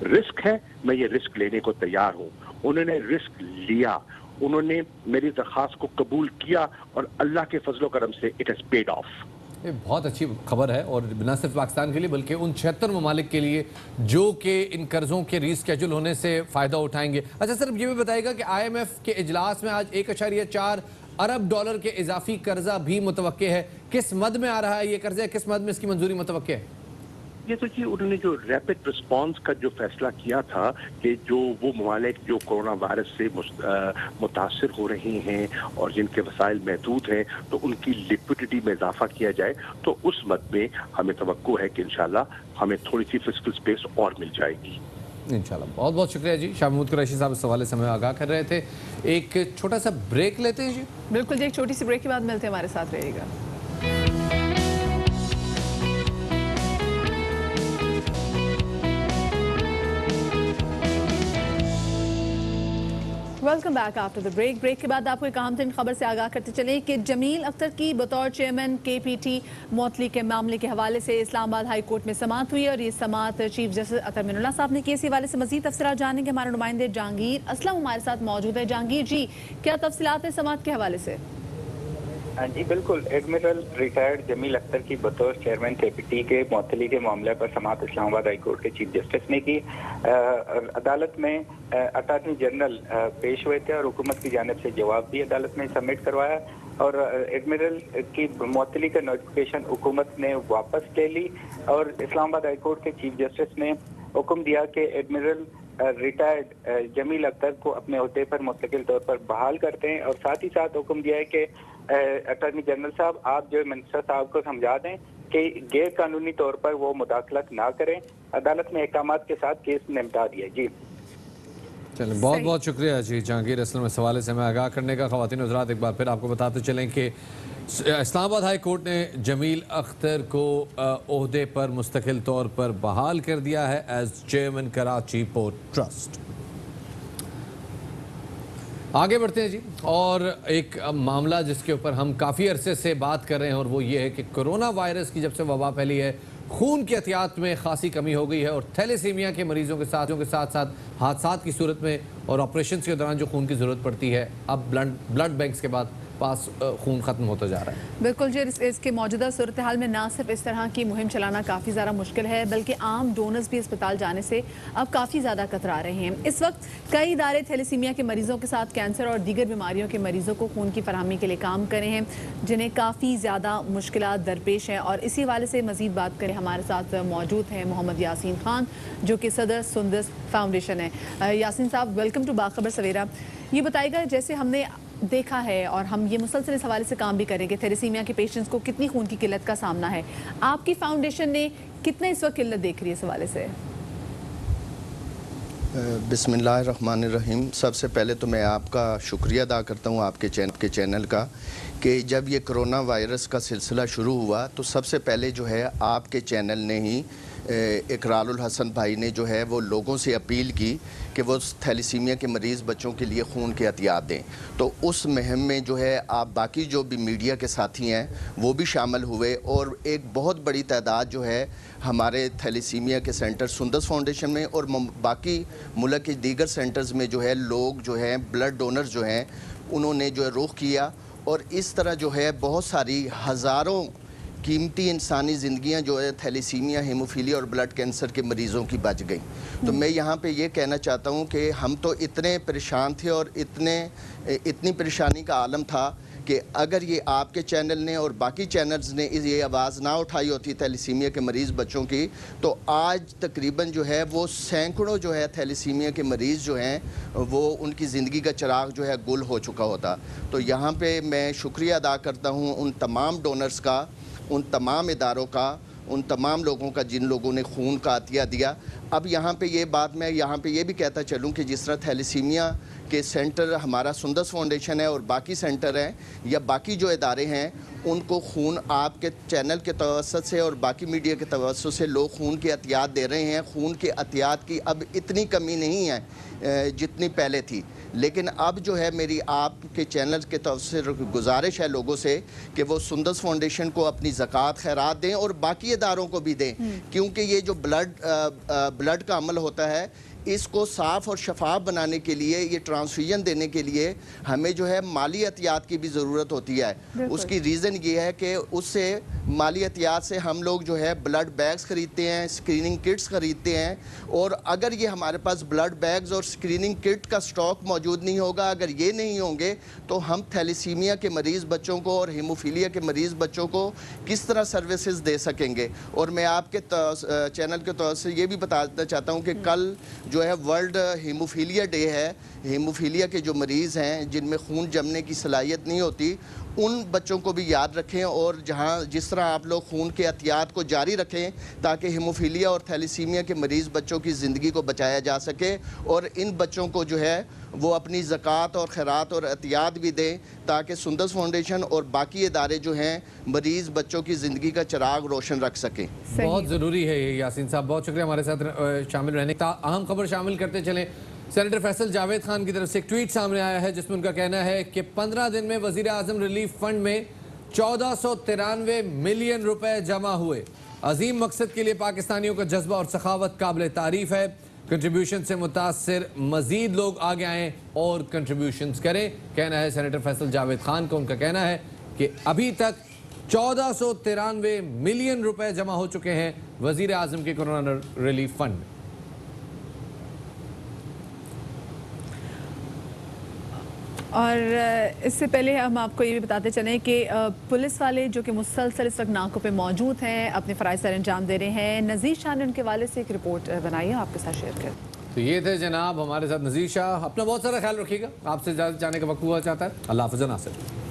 J: रिस्क है, मैं ये रिस्क लेने को तैयार हूँ। उन्होंने रिस्क लिया, उन्होंने मेरी दरख्वास्त को कबूल किया और अल्लाह के फजलो करम से इट हैज पेड ऑफ।
B: ये बहुत अच्छी खबर है और न सिर्फ पाकिस्तान के लिए बल्कि उन 76 ममालिक के लिए जो कि इन कर्जों के रीस्केड्यूल होने से फ़ायदा उठाएंगे। अच्छा सर, ये भी बताएगा कि IMF के इजलास में आज $1.4 अरब के इजाफी कर्जा भी मुतवक्के है। किस मद में आ रहा है ये कर्जा, किस मद में इसकी मंजूरी मुतवक्के है?
J: ये तो जी उन्होंने जो रैपिड रिस्पांस का जो फैसला किया था कि जो वो ममालिक जो कोरोना वायरस से मुतासर हो रहे हैं और जिनके वसाइल महदूद हैं तो उनकी लिक्विडिटी में इजाफा किया जाए, तो उस मद में हमें तवक्को है कि इंशाल्लाह हमें थोड़ी सी फिस्कल स्पेस और मिल जाएगी
B: इंशाल्लाह। बहुत बहुत शुक्रिया जी। शाह महमूद कुरैशी साहब इस हवाले से हमें आगाह कर रहे थे। एक छोटा सा ब्रेक लेते हैं जी।
A: बिल्कुल जी, एक छोटी सी ब्रेक के बाद मिलते हैं, हमारे साथ रहिएगा। Welcome back after the break. Break के बाद आपको एक अहम तरीन खबर से आगाह करते चलें कि जमील अख्तर की बतौर चेयरमैन KPT मुअत्तली के मामले के हवाले से इस्लामाबाद हाई कोर्ट में समाअत हुई और ये समाअत चीफ जस्टिस अतर मिनुल्लाह साहब ने की। इसी हवाले से मजीद तफसीलात जानेंगे, हमारे नुमाइंदे जहांगीर असलम हमारे साथ मौजूद है। जहांगीर जी, क्या तफसीलात है समाअत के हवाले से?
K: जी बिल्कुल, एडमिरल रिटायर्ड जमील अख्तर की बतौर चेयरमैन KPT के मुअत्तली के मामले पर समाअत इस्लामाबाद हाई कोर्ट के चीफ जस्टिस ने की। अदालत में अटॉर्नी जनरल पेश हुए थे और हुकूमत की जानिब से जवाब भी अदालत में सबमिट करवाया और एडमिरल की मुअत्तली का नोटिफिकेशन हुकूमत ने वापस ले ली और इस्लामाबाद हाई कोर्ट के चीफ जस्टिस ने हुक्म दिया कि एडमिरल रिटायर्ड जमील अख्तर को अपने ओहदे पर मुस्तकिल तौर पर बहाल करते हैं और साथ ही साथ हुक्म दिया है कि अटॉर्नी जनरल साहब आप जो मिनिस्टर साहब को समझा दें कि गैर कानूनी तौर पर वो मुदाखलत ना करें। अदालत में अहकामात के साथ केस निपटा दिया। जी
B: चलें, बहुत बहुत शुक्रिया जी जहांगीर असलम इस हवाले से हमें आगाह करने का। ख़वातीन हज़रात, एक बार फिर आपको बताते चलें कि इस्लामाबाद हाई कोर्ट ने जमील अख्तर को ओहदे पर मुस्तकिल तौर पर बहाल कर दिया है as chairman Karachi port trust. आगे बढ़ते हैं जी, और एक मामला जिसके ऊपर हम काफ़ी अरसे से बात कर रहे हैं और वो ये है कि कोरोना वायरस की जब से वबा फैली है खून की एहतियात में खासी कमी हो गई है और थैलेसीमिया के मरीजों के साथ साथ हादसात की सूरत में और ऑपरेशन के दौरान जो खून की ज़रूरत पड़ती है अब ब्लड बैंक्स के बाद पास खून ख़त्म होता जा रहा है।
A: बिल्कुल जी, इसके मौजूदा सूरत हाल में ना सिर्फ इस तरह की मुहिम चलाना काफ़ी ज़्यादा मुश्किल है बल्कि आम डोनर्स भी अस्पताल जाने से अब काफ़ी ज़्यादा कतरा रहे हैं। इस वक्त कई इदारे थैलेसीमिया के मरीजों के साथ कैंसर और दीगर बीमारियों के मरीजों को खून की फराहमी के लिए काम कर रहे हैं जिन्हें काफ़ी ज़्यादा मुश्किलात दरपेश हैं। और इसी वाले से मज़ीद बात करें, हमारे साथ मौजूद हैं मोहम्मद यासीन खान जो कि सदर सुंदस फाउंडेशन है। यासीन साहब, वेलकम टू बाखबर सवेरा। ये बताइएगा, जैसे हमने देखा है और हम ये मुसलसल इस हवाले से काम भी करेंगे, थैलेसीमिया के पेशेंट्स को कितनी खून की किल्लत का सामना है, आपकी फाउंडेशन ने कितने इस वक्त किल्लत देख रही है इस हवाले से?
L: बिस्मिल्लाहिर्रहमानिर्रहीम। सबसे पहले तो मैं आपका शुक्रिया अदा करता हूँ आपके चैनल का कि जब ये कोरोना वायरस का सिलसिला शुरू हुआ तो सबसे पहले जो है आपके चैनल ने ही इकरारुल हसन भाई ने जो है वो लोगों से अपील की कि वो थैलेसीमिया के मरीज़ बच्चों के लिए खून की एहतियात दें। तो उस मुहिम में जो है आप बाकी जो भी मीडिया के साथी हैं वो भी शामिल हुए और एक बहुत बड़ी तादाद जो है हमारे थैलेसीमिया के सेंटर सुंदस फाउंडेशन में और बाकी मुल्क के दीगर सेंटर्स में जो है लोग जो हैं ब्लड डोनर्स जो हैं उन्होंने जो है रुख किया और इस तरह जो है बहुत सारी हज़ारों कीमती इंसानी ज़िंदगियां जो है थैलेसीमिया, हेमोफीलिया और ब्लड कैंसर के मरीज़ों की बच गई। तो मैं यहाँ पे ये कहना चाहता हूँ कि हम तो इतने परेशान थे और इतनी परेशानी का आलम था कि अगर ये आपके चैनल ने और बाकी चैनल्स ने ये आवाज़ ना उठाई होती थैलेसीमिया के मरीज़ बच्चों की तो आज तकरीबन जो है वो सैकड़ों जो है थैलेसीमिया के मरीज़ जो हैं वो उनकी ज़िंदगी का चिराग जो है गुल हो चुका होता। तो यहाँ पे मैं शुक्रिया अदा करता हूँ उन तमाम डोनर्स का, उन तमाम इदारों का, उन तमाम लोगों का जिन लोगों ने खून का अतिया दिया। अब यहाँ पे ये बात मैं यहाँ पे ये भी कहता चलूँ कि जिस तरह थैलेसीमिया के सेंटर हमारा सुंदस फाउंडेशन है और बाकी सेंटर हैं या बाकी जो इदारे हैं उनको खून आपके चैनल के तवस्सुत से और बाकी मीडिया के तवस्सुत से लोग खून की एहतियात दे रहे हैं। खून की एहतियात की अब इतनी कमी नहीं है जितनी पहले थी, लेकिन अब जो है मेरी आपके चैनल के तरफ से गुजारिश है लोगों से कि वो सुंदस फाउंडेशन को अपनी ज़कात खैरात दें और बाकी इदारों को भी दें, क्योंकि ये जो ब्लड का अमल होता है इसको साफ़ और शफाफ बनाने के लिए, ये ट्रांसफ्यूजन देने के लिए हमें जो है माली एहतियात की भी ज़रूरत होती है। उसकी रीज़न ये है कि उससे माली एहतियात से हम लोग जो है ब्लड बैग्स ख़रीदते हैं, स्क्रीनिंग किट्स ख़रीदते हैं और अगर ये हमारे पास ब्लड बैग्स और स्क्रीनिंग किट का स्टॉक मौजूद नहीं होगा, अगर ये नहीं होंगे तो हम थैलेसीमिया के मरीज़ बच्चों को और हेमोफीलिया के मरीज़ बच्चों को किस तरह सर्विसेज दे सकेंगे। और मैं आपके चैनल के तौर से ये भी बताना चाहता हूँ कि कल जो है वर्ल्ड हेमोफीलिया डे है। हेमोफीलिया के जो मरीज़ हैं जिनमें खून जमने की सलाहियत नहीं होती उन बच्चों को भी याद रखें और जिस तरह आप लोग खून के एहतियात को जारी रखें ताकि हेमोफीलिया और थैलेसीमिया के मरीज़ बच्चों की ज़िंदगी को बचाया जा सके और इन बच्चों को जो है वो अपनी ज़कात और खैरात और एहतियात भी दें ताकि सुंदस फाउंडेशन और बाकी इदारे जो हैं मरीज़ बच्चों की ज़िंदगी का चिराग रोशन रख सकें।
B: बहुत ज़रूरी है ये यासीन साहब, बहुत शुक्रिया हमारे साथ शामिल रहने का। अहम खबर शामिल करते चलें। सेनेटर फैसल जावेद खान की तरफ से एक ट्वीट सामने आया है जिसमें उनका कहना है कि 15 दिन में वज़ीर आज़म रिलीफ फंड में 1493 मिलियन रुपए जमा हुए। अजीम मकसद के लिए पाकिस्तानियों का जज्बा और सखावत काबिल तारीफ है। कंट्रीब्यूशन से मुतासिर मजीद लोग आगे आएँ और कंट्रीब्यूशन करें, कहना है सेनेटर फैसल जावेद खान का। उनका कहना है कि अभी तक 1493 मिलियन रुपए जमा हो चुके हैं वज़ीर आज़म के कोरोना रिलीफ फंड में।
A: और इससे पहले हम आपको ये भी बताते चलें कि पुलिस वाले जो कि मुसलसल इस वक्त नाकों पे मौजूद हैं अपने फ़राइज़ सर अंजाम दे रहे हैं। नज़ीर शाह ने उनके वाले से एक रिपोर्ट बनाई है, आपके साथ शेयर करें।
B: तो ये थे जनाब हमारे साथ नज़ीर शाह। अपना बहुत सारा ख्याल रखिएगा। आपसे ज़्यादा जाने का वक्त हुआ चाहता है। अल्लाह हाफ़िज़ नासिर।